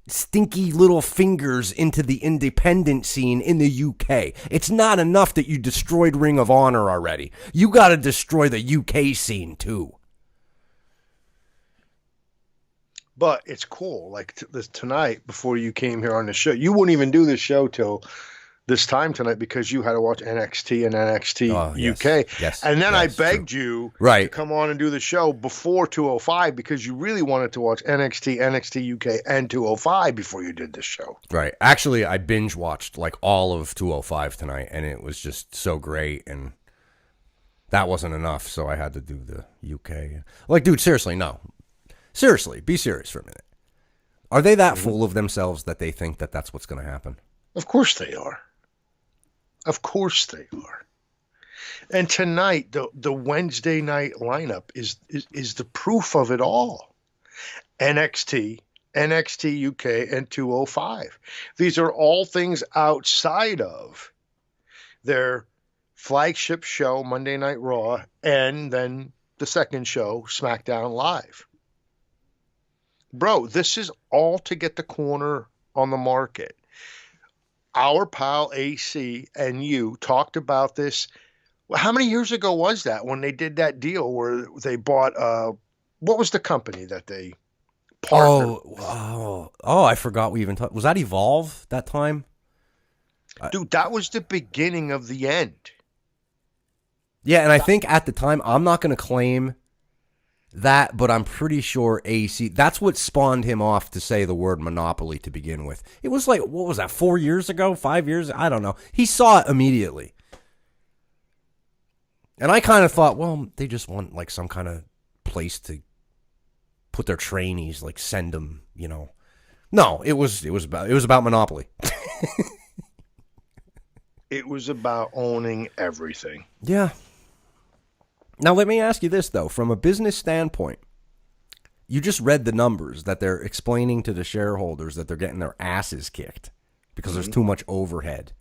stinky little fingers into the independent scene in the UK. It's not enough that you destroyed Ring of Honor already. You got to destroy the UK scene too. But it's cool. Like tonight, before you came here on the show, you wouldn't even do this show till this time tonight because you had to watch NXT and NXT UK. Yes. And then yes, I begged you to come on and do the show before 205 because you really wanted to watch NXT, NXT UK, and 205 before you did this show. Right. Actually, I binge watched like all of 205 tonight, and it was just so great, and that wasn't enough, so I had to do the UK. Like, dude, seriously, no. Seriously, be serious for a minute. Are they that full of themselves that they think that that's what's going to happen? Of course they are. Of course they are. And tonight, the Wednesday night lineup is the proof of it all. NXT, NXT UK, and 205. These are all things outside of their flagship show, Monday Night Raw, and then the second show, SmackDown Live. Bro, this is all to get the corner on the market. Our pal AC and you talked about this. How many years ago was that when they did that deal where they bought, what was the company that they partnered with? I forgot we even talked. Was that Evolve that time? Dude, that was the beginning of the end. Yeah, and I think at the time, I'm not going to claim that, but I'm pretty sure AC, that's what spawned him off to say the word monopoly to begin with. It was like, what was that, 4 years ago, 5 years? I don't know. He saw it immediately. And I kind of thought, well, they just want like some kind of place to put their trainees, like send them, you know. No, it was about monopoly. It was about owning everything. Yeah. Now, let me ask you this, though. From a business standpoint, you just read the numbers that they're explaining to the shareholders that they're getting their asses kicked because there's too much overhead.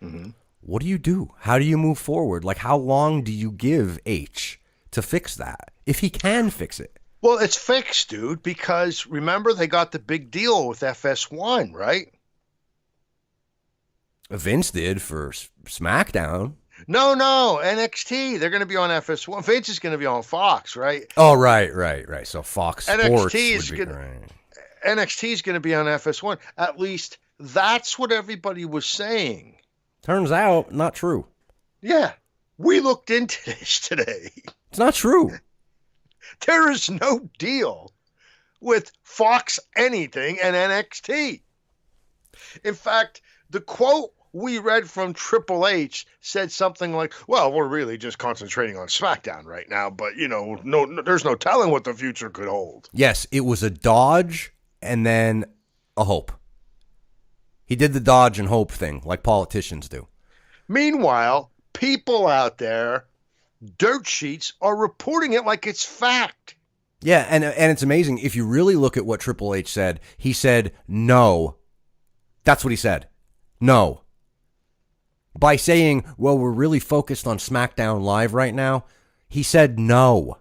Mm-hmm. What do you do? How do you move forward? Like, how long do you give H to fix that, if he can fix it? Well, it's fixed, dude, because remember they got the big deal with FS1, right? Vince did for SmackDown. No, NXT. They're going to be on FS1. Vince is going to be on Fox, right? Oh, right. So Fox Sports NXT is going to be on FS1. At least that's what everybody was saying. Turns out, not true. Yeah. We looked into this today. It's not true. There is no deal with Fox anything and NXT. In fact, the quote we read from Triple H said something like, well, we're really just concentrating on SmackDown right now, but, you know, no, there's no telling what the future could hold. Yes, it was a dodge and then a hope. He did the dodge and hope thing like politicians do. Meanwhile, people out there, dirt sheets, are reporting it like it's fact. Yeah, and it's amazing. If you really look at what Triple H said, he said no. That's what he said. No. By saying, well, we're really focused on SmackDown Live right now, he said no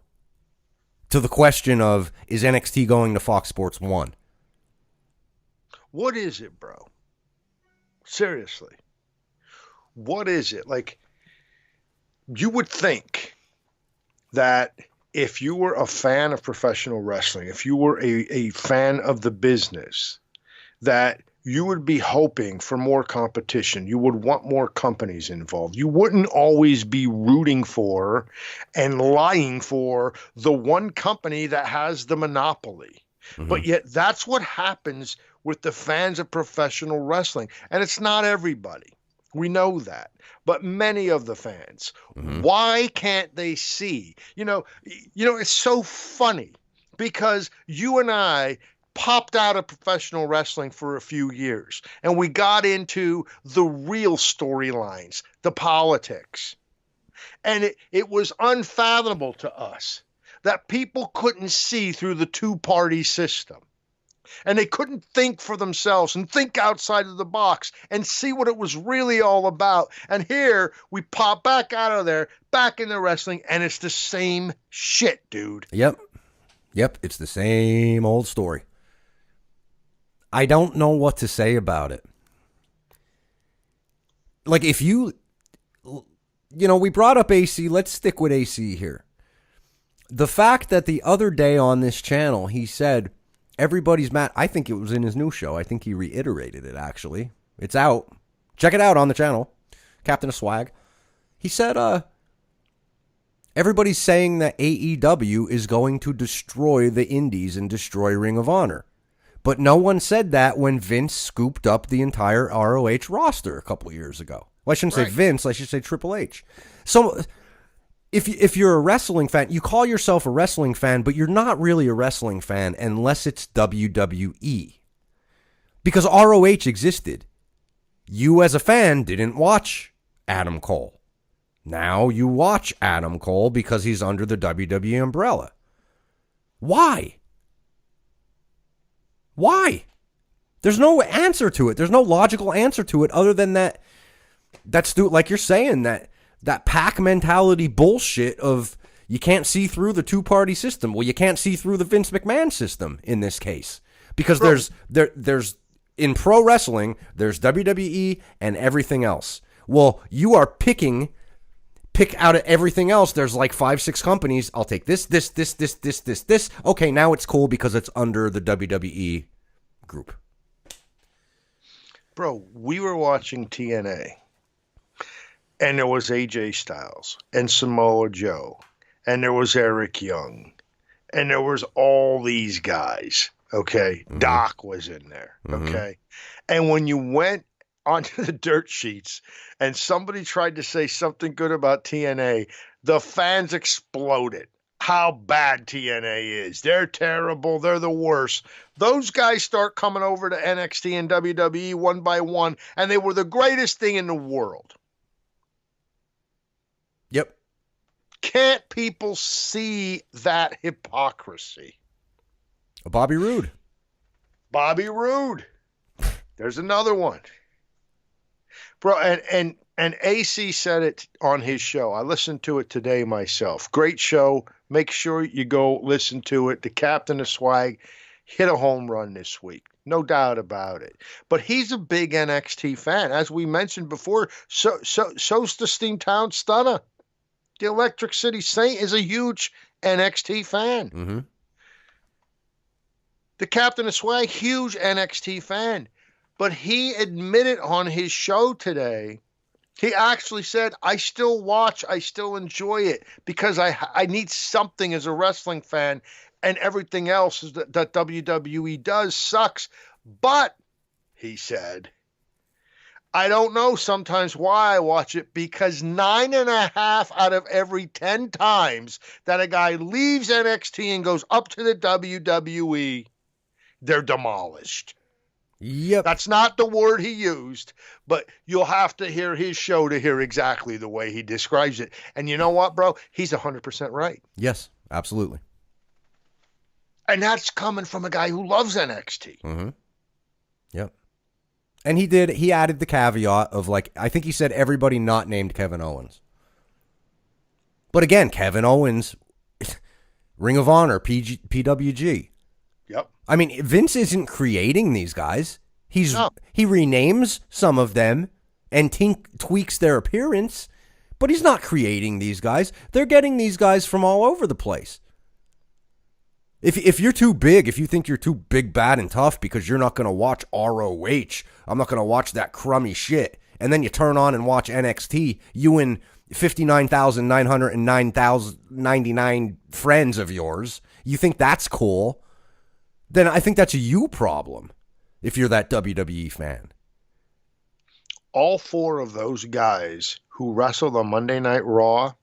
to the question of, is NXT going to Fox Sports 1? What is it, bro? Seriously. What is it? Like, you would think that if you were a fan of professional wrestling, if you were a fan of the business, that you would be hoping for more competition. You would want more companies involved. You wouldn't always be rooting for and lying for the one company that has the monopoly. Mm-hmm. But yet that's what happens with the fans of professional wrestling. And it's not everybody. We know that. But many of the fans, why can't they see? You know, it's so funny because you and I popped out of professional wrestling for a few years and we got into the real storylines, the politics. And it was unfathomable to us that people couldn't see through the two-party system. And they couldn't think for themselves and think outside of the box and see what it was really all about. And here we pop back out of there, back into wrestling, and it's the same shit, dude. Yep. It's the same old story. I don't know what to say about it. Like, if you know, we brought up AC. Let's stick with AC here. The fact that the other day on this channel, he said, everybody's mad. I think it was in his new show. I think he reiterated it, actually. It's out. Check it out on the channel. Captain of Swag. He said, everybody's saying that AEW is going to destroy the indies and destroy Ring of Honor. But no one said that when Vince scooped up the entire ROH roster a couple of years ago. Well, I shouldn't say Vince. I should say Triple H. So if you're a wrestling fan, you call yourself a wrestling fan, but you're not really a wrestling fan unless it's WWE. Because ROH existed. You as a fan didn't watch Adam Cole. Now you watch Adam Cole because he's under the WWE umbrella. Why? Why? There's no answer to it. There's no logical answer to it other than that. That's like you're saying, that pack mentality bullshit of you can't see through the two-party system. Well, you can't see through the Vince McMahon system in this case because there's in pro wrestling, there's WWE and everything else. Well, you are pick out of everything else. There's like 5-6 companies. I'll take this. Okay, now it's cool because it's under the WWE group. Bro, we were watching TNA, and there was AJ Styles and Samoa Joe, and there was Eric Young, and there was all these guys, okay? Mm-hmm. Doc was in there, okay? Mm-hmm. And when you went onto the dirt sheets and somebody tried to say something good about TNA, the fans exploded. How bad TNA is. They're terrible. They're the worst. Those guys start coming over to NXT and WWE one by one, and they were the greatest thing in the world. Yep. Can't people see that hypocrisy? Bobby Roode. Bobby Roode. There's another one. Bro, and AC said it on his show. I listened to it today myself. Great show. Make sure you go listen to it. The Captain of Swag hit a home run this week. No doubt about it. But he's a big NXT fan. As we mentioned before, so's the Steamtown Stunner. The Electric City Saint is a huge NXT fan. Mm-hmm. The Captain of Swag, huge NXT fan. But he admitted on his show today, he actually said, I still watch, I still enjoy it because I need something as a wrestling fan, and everything else that WWE does sucks. But, he said, I don't know sometimes why I watch it because 9.5 out of every 10 times that a guy leaves NXT and goes up to the WWE, they're demolished. Yep. That's not the word he used, but you'll have to hear his show to hear exactly the way he describes it. And you know what, bro? He's 100% right. Yes, absolutely. And that's coming from a guy who loves NXT. Mm-hmm. Yep. And he added the caveat of, like, I think he said everybody not named Kevin Owens. But again, Kevin Owens, Ring of Honor, PWG. Yep. I mean, Vince isn't creating these guys. He renames some of them and tweaks their appearance, but he's not creating these guys. They're getting these guys from all over the place. If you're too big, if you think you're too big, bad, and tough because you're not going to watch ROH, I'm not going to watch that crummy shit, and then you turn on and watch NXT, you and 59,999 friends of yours, you think that's cool, then I think that's a you problem if you're that WWE fan. All 4 of those guys who wrestled on Monday Night Raw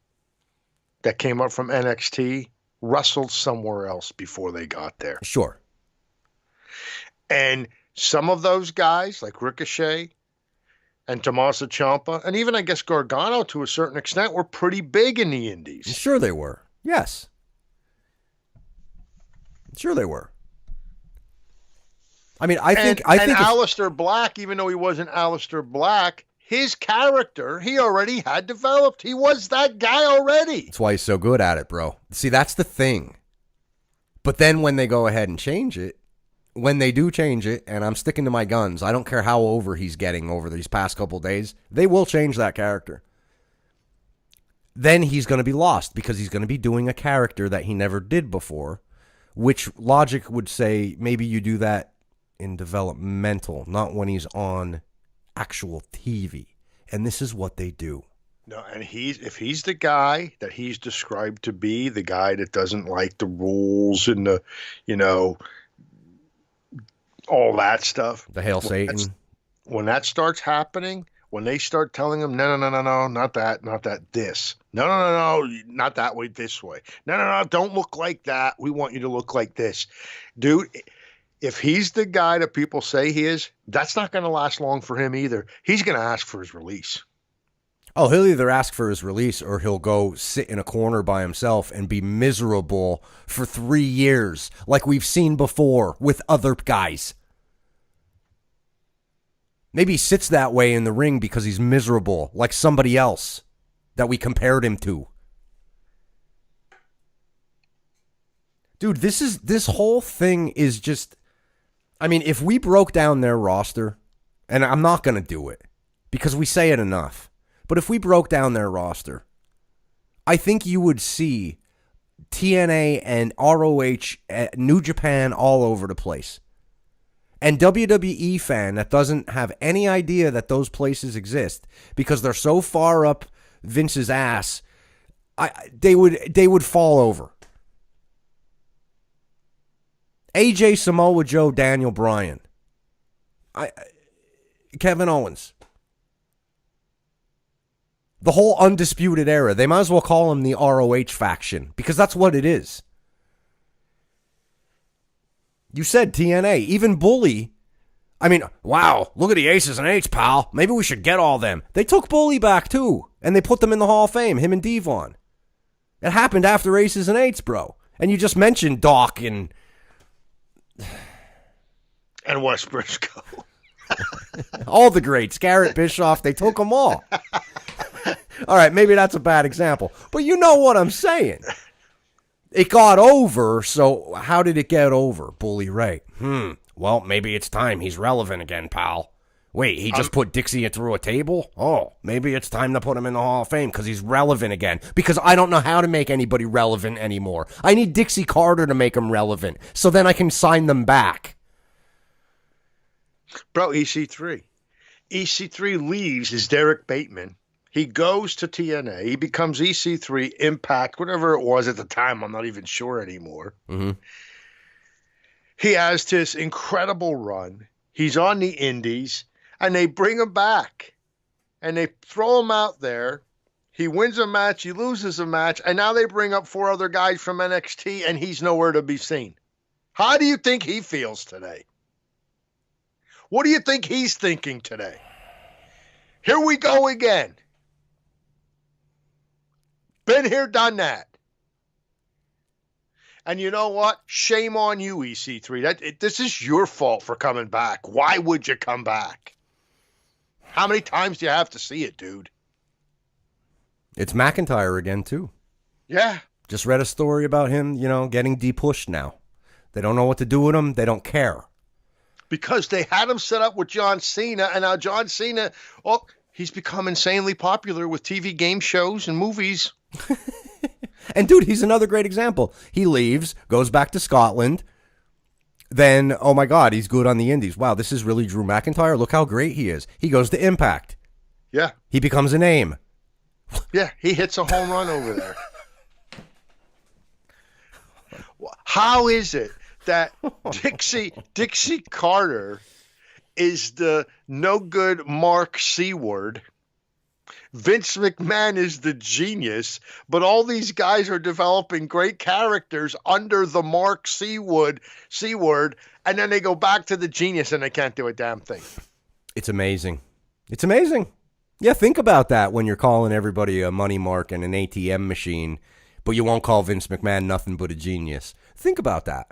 that came up from NXT wrestled somewhere else before they got there. Sure. And some of those guys, like Ricochet and Tommaso Ciampa, and even, I guess, Gargano to a certain extent, were pretty big in the indies. Sure they were. Yes. Sure they were. I mean, I think Aleister Black, even though he wasn't Aleister Black, his character he already had developed. He was that guy already. That's why he's so good at it, bro. See, that's the thing. But then when they go ahead and change it, when they do change it, and I'm sticking to my guns, I don't care how over he's getting over these past couple days, they will change that character. Then he's going to be lost because he's going to be doing a character that he never did before, which logic would say maybe you do that in developmental, not when he's on actual TV. And this is what they do. No, and if he's the guy that he's described to be, the guy that doesn't like the rules and the, all that stuff. The Hail Satan. When that starts happening, when they start telling him, no, not that, this. No, not that way, this way. No, don't look like that. We want you to look like this. Dude, if he's the guy that people say he is, that's not going to last long for him either. He's going to ask for his release. Oh, he'll either ask for his release or he'll go sit in a corner by himself and be miserable for 3 years like we've seen before with other guys. Maybe he sits that way in the ring because he's miserable like somebody else that we compared him to. Dude, this whole thing is just, I mean, if we broke down their roster, and I'm not going to do it because we say it enough, but if we broke down their roster, I think you would see TNA and ROH, New Japan all over the place. And WWE fan that doesn't have any idea that those places exist because they're so far up Vince's ass, they would fall over. AJ, Samoa Joe, Daniel Bryan, Kevin Owens. The whole Undisputed Era. They might as well call them the ROH faction because that's what it is. You said TNA. Even Bully. I mean, wow, look at the Aces and Eights, pal. Maybe we should get all them. They took Bully back, too. And they put them in the Hall of Fame, him and Devon. It happened after Aces and Eights, bro. And you just mentioned Doc and Wes Briscoe. all the greats. Garrett Bischoff, they took them all. All right, maybe that's a bad example. But you know what I'm saying. It got over, so how did it get over? Bully Ray. Well, maybe it's time. He's relevant again, pal. Wait, he just put Dixie through a table? Oh, maybe it's time to put him in the Hall of Fame because he's relevant again. Because I don't know how to make anybody relevant anymore. I need Dixie Carter to make him relevant, so then I can sign them back. Bro, EC3. EC3 leaves as Derek Bateman. He goes to TNA. He becomes EC3, Impact, whatever it was at the time. I'm not even sure anymore. Mm-hmm. He has this incredible run. He's on the indies, and they bring him back. And they throw him out there. He wins a match. He loses a match. And now they bring up 4 other guys from NXT, and he's nowhere to be seen. How do you think he feels today? What do you think he's thinking today? Here we go again. Been here, done that. And you know what? Shame on you, EC3. This is your fault for coming back. Why would you come back? How many times do you have to see it, dude? It's McIntyre again, too. Yeah. Just read a story about him, getting de-pushed now. They don't know what to do with him. They don't care. Because they had him set up with John Cena, and now John Cena, he's become insanely popular with TV game shows and movies. And dude, he's another great example. He leaves, goes back to Scotland. Then, oh my God, he's good on the indies. Wow, this is really Drew McIntyre. Look how great he is. He goes to Impact. Yeah. He becomes a name. Yeah, he hits a home run over there. How is it that Dixie Carter is the no good Mark Seward? Vince McMahon is the genius, but all these guys are developing great characters under the Mark Seward, and then they go back to the genius and they can't do a damn thing. It's amazing. It's amazing. Yeah, think about that when you're calling everybody a money mark and an ATM machine, but you won't call Vince McMahon nothing but a genius. Think about that.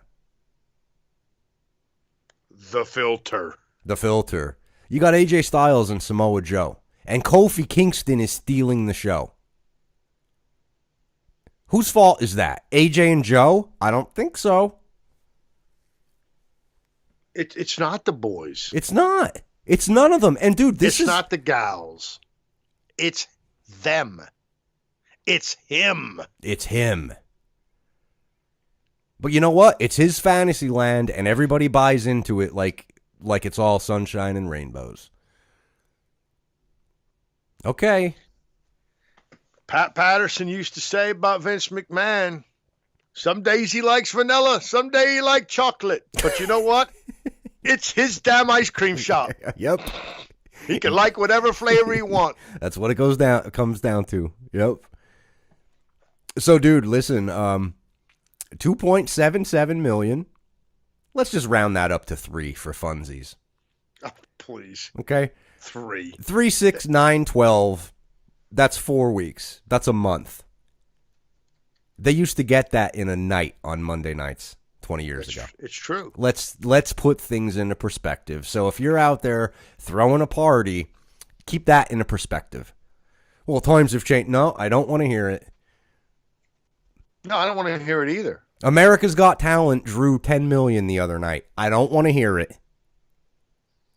The Filter. The Filter. You got AJ Styles and Samoa Joe. And Kofi Kingston is stealing the show. Whose fault is that? AJ and Joe? I don't think so. It's not the boys. It's not. It's none of them. And dude, It's not the gals. It's them. It's him. It's him. But you know what? It's his fantasy land, and everybody buys into it like it's all sunshine and rainbows. Okay. Pat Patterson used to say about Vince McMahon, some days he likes vanilla, some day he likes chocolate. But you know what? It's his damn ice cream shop. Yep. He can like whatever flavor he wants. That's what it comes down to. Yep. So, dude, listen, 2.77 million. Let's just round that up to 3 for funsies. Oh, please. Okay. 3. 3, 6, 9, 12. That's 4 weeks. That's a month. They used to get that in a night on Monday nights 20 years ago. It's true. Let's put things into perspective. So if you're out there throwing a party, keep that into perspective. Well, times have changed. No, I don't want to hear it. No, I don't want to hear it either. America's Got Talent drew 10 million the other night. I don't want to hear it.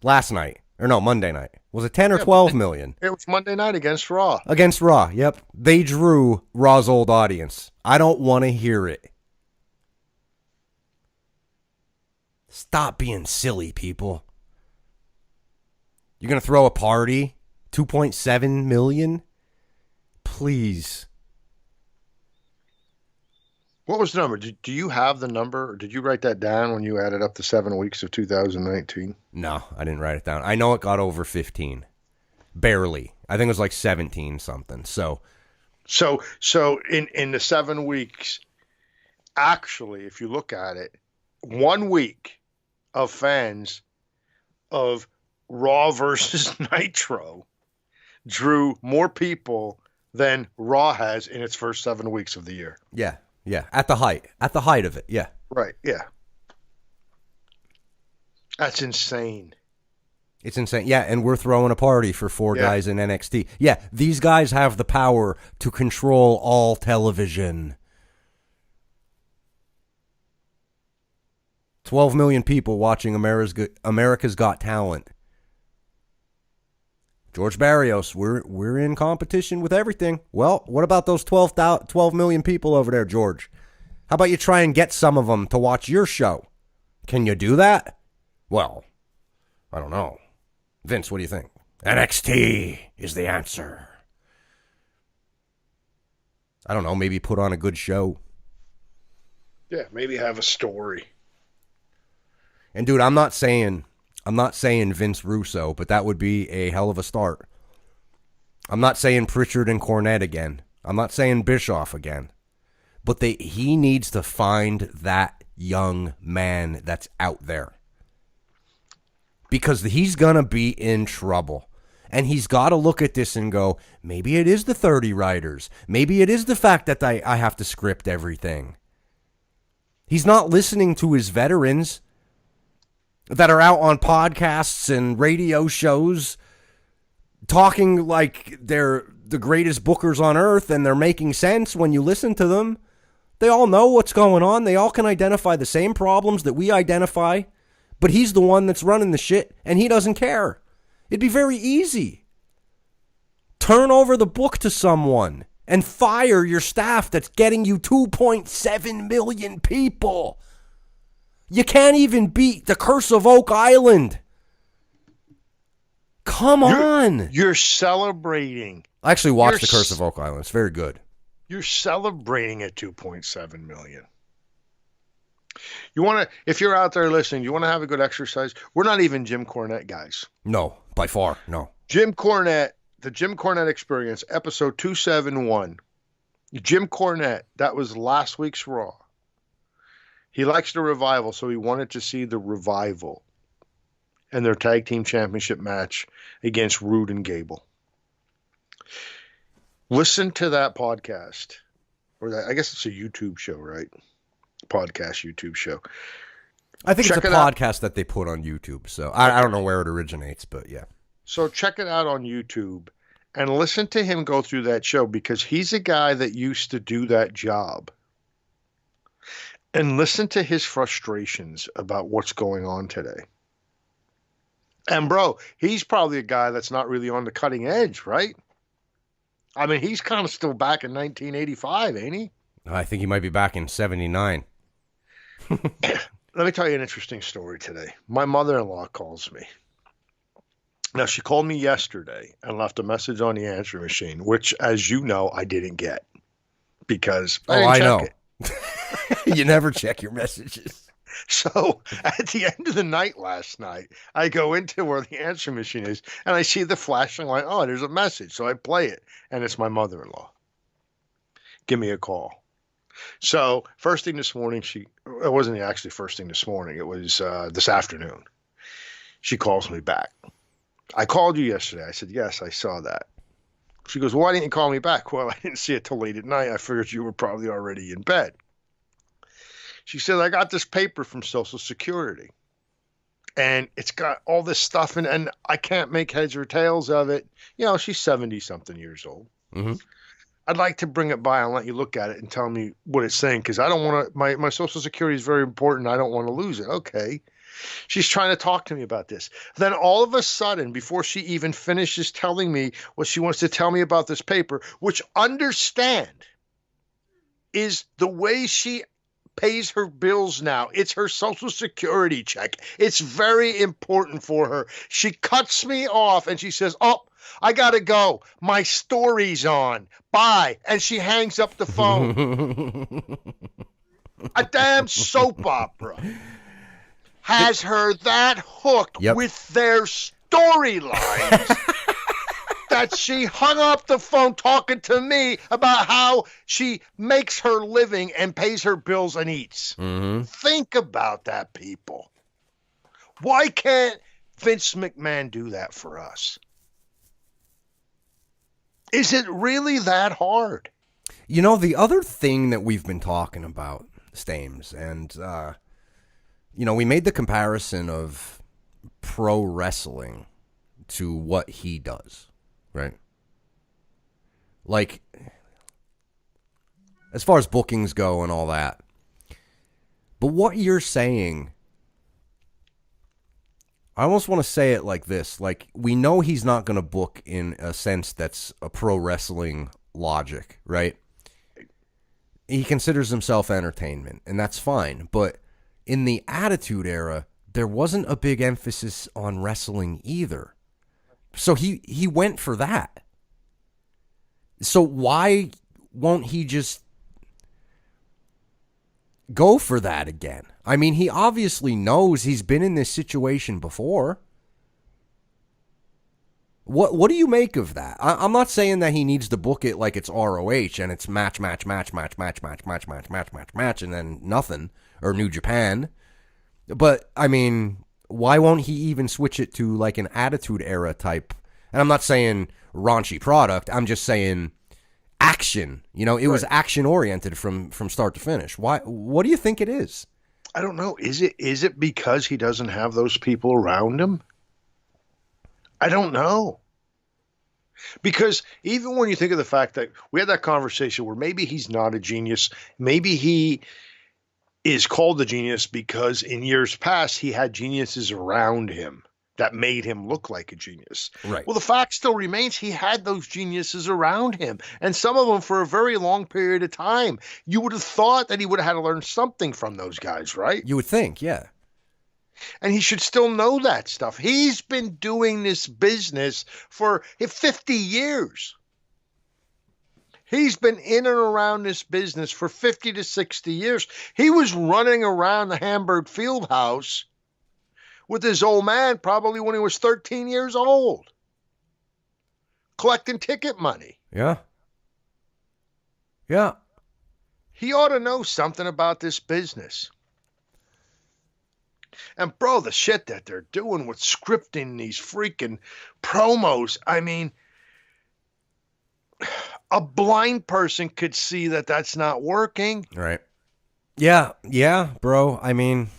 Last night. Or no, Monday night. Was it 10 or 12 million? It was Monday night against Raw. Against Raw, yep. They drew Raw's old audience. I don't want to hear it. Stop being silly, people. You're going to throw a party? 2.7 million? Please. What was the number? Do you have the number? Or did you write that down when you added up the 7 weeks of 2019? No, I didn't write it down. I know it got over 15. Barely. I think it was like 17 something. So in the 7 weeks, actually, if you look at it, 1 week of fans of Raw versus Nitro drew more people than Raw has in its first 7 weeks of the year. Yeah. Yeah, at the height of it, yeah. Right, yeah. That's insane. It's insane. Yeah, and we're throwing a party for 4 guys in NXT. Yeah, these guys have the power to control all television. 12 million people watching America's Got Talent. George Barrios, we're in competition with everything. Well, what about those 12 million people over there, George? How about you try and get some of them to watch your show? Can you do that? Well, I don't know. Vince, what do you think? NXT is the answer. I don't know, maybe put on a good show. Yeah, maybe have a story. And dude, I'm not saying Vince Russo, but that would be a hell of a start. I'm not saying Pritchard and Cornette again. I'm not saying Bischoff again. But he needs to find that young man that's out there. Because he's going to be in trouble. And he's got to look at this and go, maybe it is the 30 writers. Maybe it is the fact that I have to script everything. He's not listening to his veterans that are out on podcasts and radio shows talking like they're the greatest bookers on earth and they're making sense when you listen to them. They all know what's going on. They all can identify the same problems that we identify, but he's the one that's running the shit and he doesn't care. It'd be very easy. Turn over the book to someone and fire your staff that's getting you 2.7 million people. You can't even beat the Curse of Oak Island. Come on. You're celebrating. I actually watched the Curse of Oak Island. It's very good. You're celebrating at 2.7 million. You want to, if you're out there listening, you want to have a good exercise. We're not even Jim Cornette guys. No, by far, no. Jim Cornette, the Jim Cornette Experience, episode 271. Jim Cornette, that was last week's Raw. He likes the Revival, so he wanted to see the Revival and their tag team championship match against Rude and Gable. Listen to that podcast, or that, I guess it's a YouTube show, right? Podcast YouTube show. I think Check it's a it out. podcast that they put on YouTube. So I don't know where it originates, but yeah. So check it out on YouTube and listen to him go through that show, because he's a guy that used to do that job. And listen to his frustrations about what's going on today. And bro, he's probably a guy that's not really on the cutting edge, right? I mean, he's kind of still back in 1985, ain't he? I think he might be back in 79. Let me tell you an interesting story today. My mother-in-law calls me. Now, she called me yesterday and left a message on the answer machine, which, as you know, I didn't get because I didn't check it. You never check your messages. So at the end of the night last night, I go into where the answer machine is and I see the flashing light. Oh, there's a message. So I play it, and it's my mother-in-law. Give me a call. So first thing this morning, it wasn't actually first thing this morning. It was this afternoon. She calls me back. I called you yesterday. I said, yes, I saw that. She goes, why didn't you call me back? Well, I didn't see it till late at night. I figured you were probably already in bed. She said, I got this paper from Social Security, and it's got all this stuff in, and I can't make heads or tails of it. You know, she's 70-something years old. Mm-hmm. I'd like to bring it by and let you look at it and tell me what it's saying, because I don't want to, my Social Security is very important. I don't want to lose it. Okay. She's trying to talk to me about this. Then all of a sudden, before she even finishes telling me what she wants to tell me about this paper, which, understand, is the way she pays her bills now. It's her Social Security check. It's very important for her. She cuts me off and she says, oh, I got to go. My story's on. Bye. And she hangs up the phone. A damn soap opera has her that hooked with their storylines that she hung up the phone talking to me about how she makes her living and pays her bills and eats. Mm-hmm. Think about that, people. Why can't Vince McMahon do that for us? Is it really that hard? You know, the other thing that we've been talking about, Stames, and, you know, we made the comparison of pro wrestling to what he does, right? Like, as far as bookings go and all that. But what you're saying, I almost want to say it like this. Like, we know he's not going to book in a sense that's a pro wrestling logic, right? He considers himself entertainment, and that's fine. But in the Attitude Era, there wasn't a big emphasis on wrestling either. So he went for that. So why won't he just go for that again? I mean, he obviously knows he's been in this situation before. What do you make of that? I'm not saying that he needs to book it like it's ROH and it's match, and then nothing, or New Japan. But, I mean, why won't he even switch it to like an Attitude Era type? And I'm not saying raunchy product. I'm just saying action. You know, it was action-oriented from start to finish. Why? What do you think it is? I don't know. Is it because he doesn't have those people around him? I don't know. Because even when you think of the fact that we had that conversation where maybe he's not a genius, maybe he is called a genius because in years past he had geniuses around him that made him look like a genius. Right. Well, the fact still remains he had those geniuses around him, and some of them for a very long period of time. You would have thought that he would have had to learn something from those guys, right? You would think, yeah. And he should still know that stuff. He's been doing this business for 50 years. He's been in and around this business for 50 to 60 years. He was running around the Hamburg Fieldhouse with his old man probably when he was 13 years old, collecting ticket money. Yeah. Yeah. He ought to know something about this business. And, bro, the shit that they're doing with scripting these freaking promos, I mean, a blind person could see that that's not working. Right. Yeah. Yeah, bro. I mean,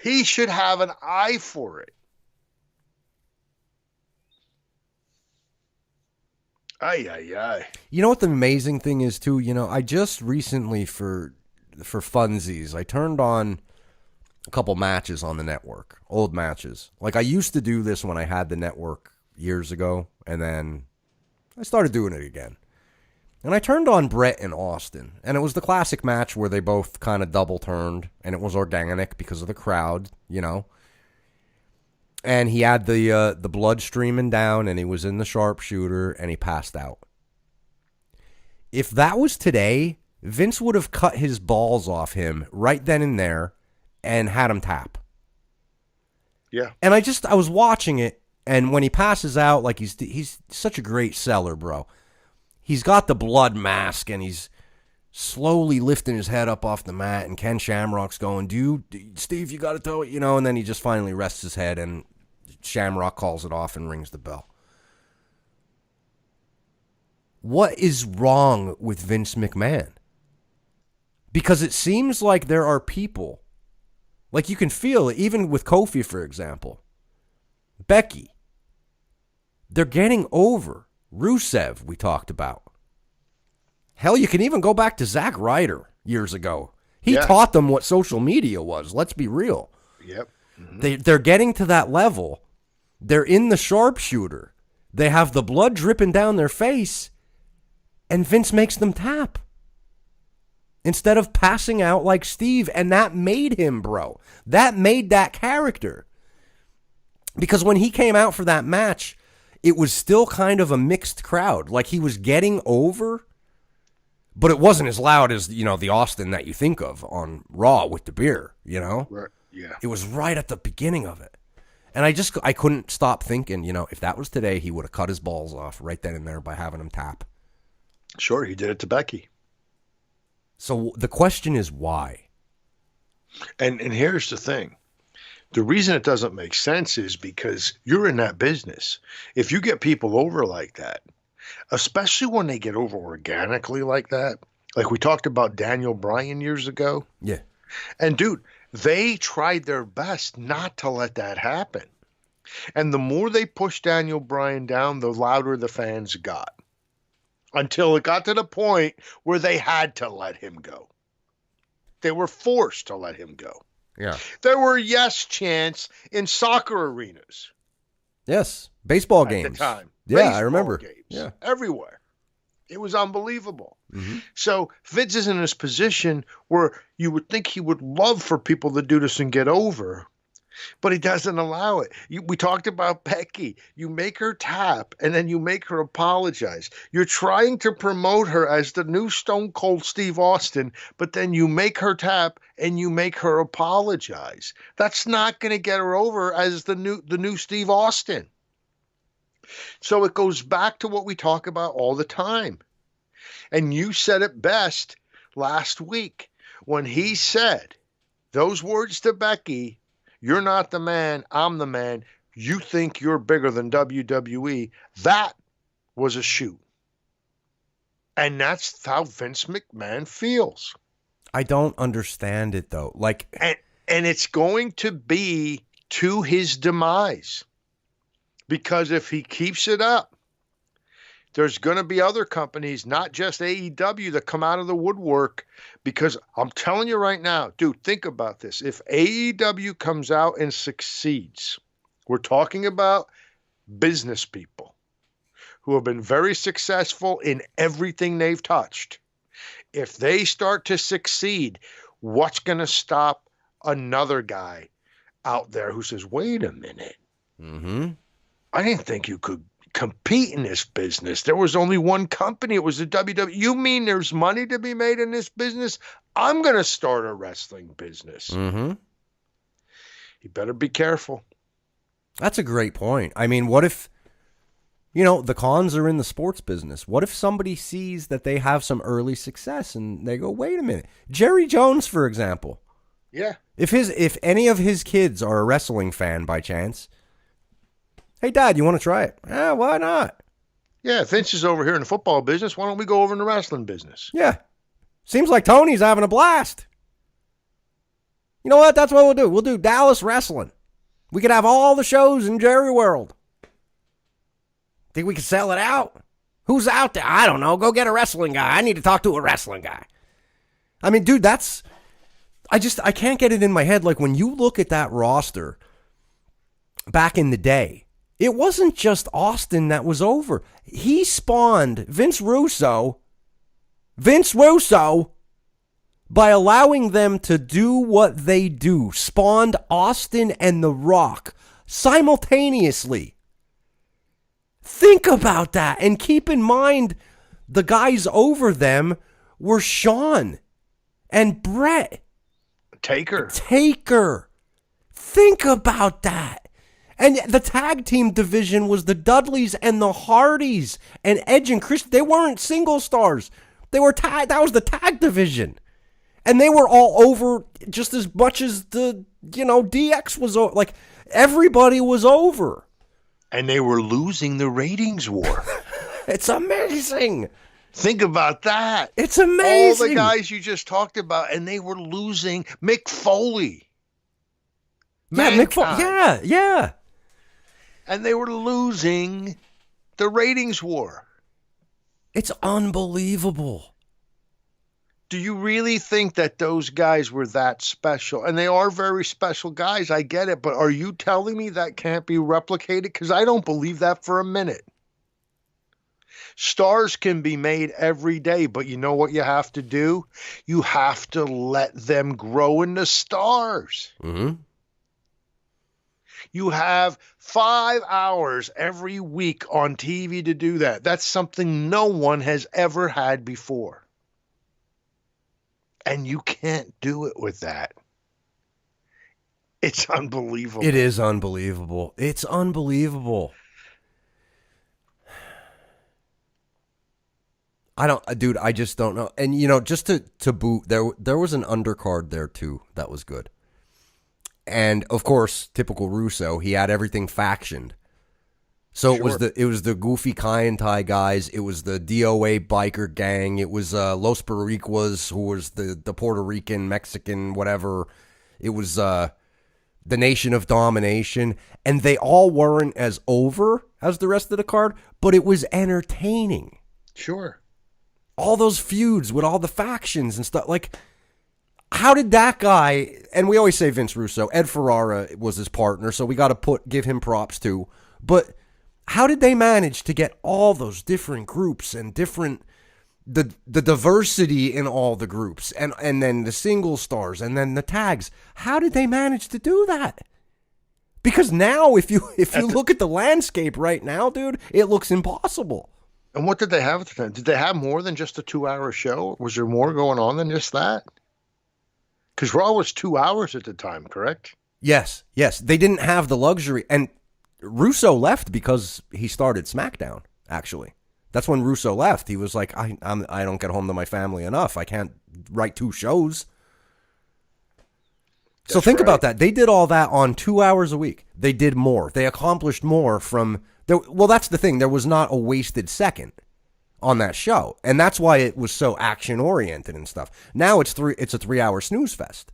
He should have an eye for it. Ay, ay, ay. You know what the amazing thing is too? I just recently for funsies, I turned on a couple matches on the network, old matches. Like I used to do this when I had the network years ago, and then I started doing it again. And I turned on Brett and Austin, and it was the classic match where they both kind of double turned, and it was organic because of the crowd, And he had the blood streaming down, and he was in the sharpshooter, and he passed out. If that was today, Vince would have cut his balls off him right then and there and had him tap. Yeah. And I was watching it, and when he passes out, like he's such a great seller, bro. He's got the blood mask, and he's slowly lifting his head up off the mat, and Ken Shamrock's going, Steve, you got to throw it, and then he just finally rests his head, and Shamrock calls it off and rings the bell. What is wrong with Vince McMahon? Because it seems like there are people, like you can feel it, even with Kofi, for example. Becky. They're getting over. Rusev, we talked about. Hell, you can even go back to Zack Ryder years ago. He taught them what social media was. Let's be real. Yep. Mm-hmm. They're getting to that level. They're in the sharpshooter. They have the blood dripping down their face, and Vince makes them tap instead of passing out like Steve, and that made him, bro. That made that character. Because when he came out for that match, it was still kind of a mixed crowd. Like he was getting over, but it wasn't as loud as, the Austin that you think of on Raw with the beer, Right. Yeah. It was right at the beginning of it. And I couldn't stop thinking, if that was today, he would have cut his balls off right then and there by having him tap. Sure, he did it to Becky. So the question is why? And here's the thing. The reason it doesn't make sense is because you're in that business. If you get people over like that, especially when they get over organically like that, like we talked about Daniel Bryan years ago. Yeah. And dude, they tried their best not to let that happen. And the more they pushed Daniel Bryan down, the louder the fans got. Until it got to the point where they had to let him go. They were forced to let him go. Yeah. There were yes chants in soccer arenas. Yes. Baseball games. At the time. Yeah, Baseball I remember. Games, yeah. Everywhere. It was unbelievable. Mm-hmm. So Vince is in this position where you would think he would love for people to do this and get over, but he doesn't allow it. We talked about Becky. You make her tap, and then you make her apologize. You're trying to promote her as the new Stone Cold Steve Austin, but then you make her tap and you make her apologize. That's not going to get her over as the new Steve Austin. So it goes back to what we talk about all the time. And you said it best last week when he said those words to Becky, "You're not the man, I'm the man. You think you're bigger than WWE." That was a shoot. And that's how Vince McMahon feels. I don't understand it, though. And it's going to be to his demise. Because if he keeps it up, there's going to be other companies, not just AEW, that come out of the woodwork. Because I'm telling you right now, dude, think about this. If AEW comes out and succeeds, we're talking about business people who have been very successful in everything they've touched. If they start to succeed, what's going to stop another guy out there who says, wait a minute. Mm-hmm. I didn't think you could compete in this business. There was only one company. It was the WWE. You mean there's money to be made in this business? I'm going to start a wrestling business. Mm-hmm. You better be careful. That's a great point. I mean, what if, the cons are in the sports business. What if somebody sees that they have some early success and they go, wait a minute. Jerry Jones, for example. Yeah. If any of his kids are a wrestling fan by chance, hey, Dad, you want to try it? Yeah, why not? Yeah, Vince is over here in the football business. Why don't we go over in the wrestling business? Yeah. Seems like Tony's having a blast. You know what? That's what we'll do. We'll do Dallas wrestling. We could have all the shows in Jerry World. Think we could sell it out? Who's out there? I don't know. Go get a wrestling guy. I need to talk to a wrestling guy. I mean, dude, I can't get it in my head. Like, when you look at that roster back in the day, it wasn't just Austin that was over. He spawned Vince Russo, by allowing them to do what they do, spawned Austin and The Rock simultaneously. Think about that. And keep in mind, the guys over them were Shawn and Brett. Taker. Think about that. And the tag team division was the Dudleys and the Hardys and Edge and Chris. They weren't single stars. They were tag. That was the tag division. And they were all over just as much as DX was over. Like, everybody was over. And they were losing the ratings war. It's amazing. Think about that. It's amazing. All the guys you just talked about, and they were losing. Mick Foley. Yeah, Mick Foley. Yeah. And they were losing the ratings war. It's unbelievable. Do you really think that those guys were that special? And they are very special guys, I get it, but are you telling me that can't be replicated? Because I don't believe that for a minute. Stars can be made every day, but you know what you have to do? You have to let them grow into stars. Mm-hmm. You have 5 hours every week on TV to do that. That's something no one has ever had before. And you can't do it with that. It's unbelievable. It is unbelievable. It's unbelievable. I just don't know. And, just to boot, there was an undercard there, too, that was good. And, of course, typical Russo, he had everything factioned. So sure. It was the goofy Kaientai guys. It was the DOA biker gang. It was Los Boricuas, who was the Puerto Rican, Mexican, whatever. It was the Nation of Domination. And they all weren't as over as the rest of the card, but it was entertaining. Sure. All those feuds with all the factions and stuff. Like, how did that guy, and we always say Vince Russo, Ed Ferrara was his partner, so we got to give him props too. But how did they manage to get all those different groups and the diversity in all the groups and then the single stars and then the tags? How did they manage to do that? Because now if you look at the landscape right now, dude, it looks impossible. And what did they have at the time? Did they have more than just a 2-hour show? Was there more going on than just that? Because Raw was 2 hours at the time, correct? Yes. They didn't have the luxury. And Russo left because he started SmackDown, actually. That's when Russo left. He was like, I don't get home to my family enough. I can't write 2 shows. So think about that. They did all that on 2 hours a week. They did more. They accomplished more from... Well, that's the thing. There was not a wasted second on that show. And that's why it was so action-oriented and stuff. Now it's a 3-hour snooze fest.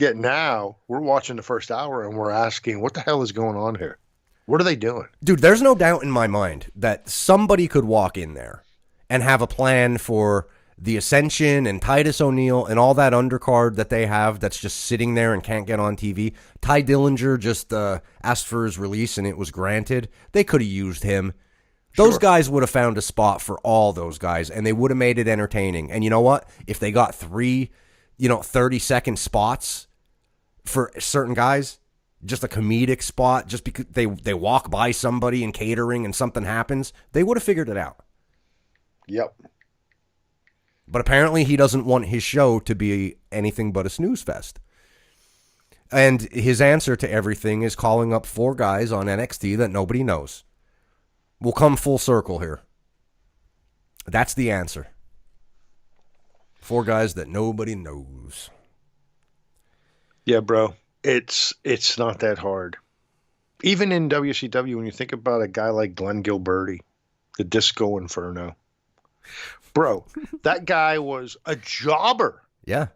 Yet now we're watching the first hour and we're asking, what the hell is going on here? What are they doing? Dude, there's no doubt in my mind that somebody could walk in there and have a plan for the Ascension and Titus O'Neil and all that undercard that they have that's just sitting there and can't get on TV. Ty Dillinger just asked for his release and it was granted. They could have used him. Those guys would have found a spot for all those guys, and they would have made it entertaining. And you know what? If they got 3, 30-second spots for certain guys, just a comedic spot, just because they walk by somebody in catering and something happens, they would have figured it out. Yep. But apparently he doesn't want his show to be anything but a snooze fest. And his answer to everything is calling up 4 guys on NXT that nobody knows. We'll come full circle here. That's the answer. 4 guys that nobody knows. Yeah, bro. It's not that hard. Even in WCW, when you think about a guy like Glenn Gilberti, the Disco Inferno. Bro, that guy was a jobber. Yeah.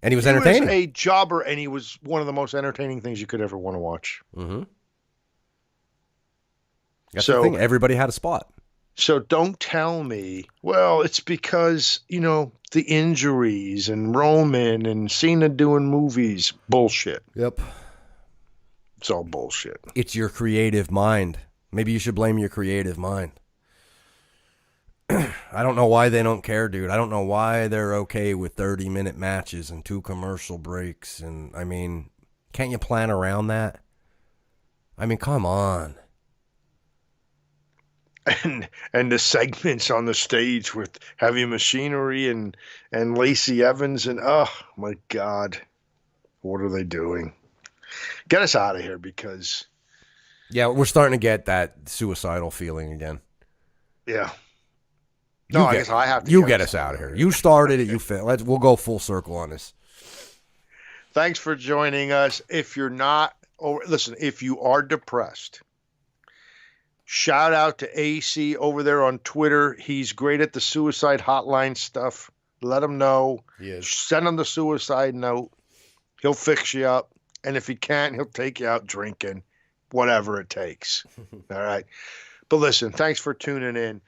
And he was He entertaining. was a jobber, and he was one of the most entertaining things you could ever want to watch. Mm-hmm. That's the thing. Everybody had a spot. So don't tell me, well, it's because, the injuries and Roman and Cena doing movies. Bullshit. Yep. It's all bullshit. It's your creative mind. Maybe you should blame your creative mind. I don't know why they don't care, dude. I don't know why they're okay with 30-minute matches and 2 commercial breaks. And, I mean, can't you plan around that? I mean, come on. And the segments on the stage with Heavy Machinery and Lacey Evans and, oh, my God. What are they doing? Get us out of here because... Yeah, we're starting to get that suicidal feeling again. Yeah. No, I guess I have to. You get us out of here. You started it. You fit. We'll go full circle on this. Thanks for joining us. If you're not, listen, if you are depressed, shout out to AC over there on Twitter. He's great at the suicide hotline stuff. Let him know. He is. Send him the suicide note. He'll fix you up. And if he can't, he'll take you out drinking, whatever it takes. All right. But listen, thanks for tuning in.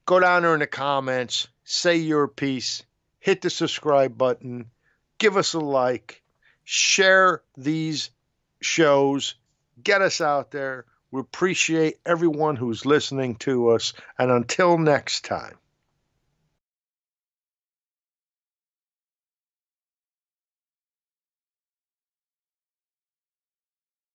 Go down there in the comments, say your piece, hit the subscribe button, give us a like, share these shows, get us out there. We appreciate everyone who's listening to us. And until next time.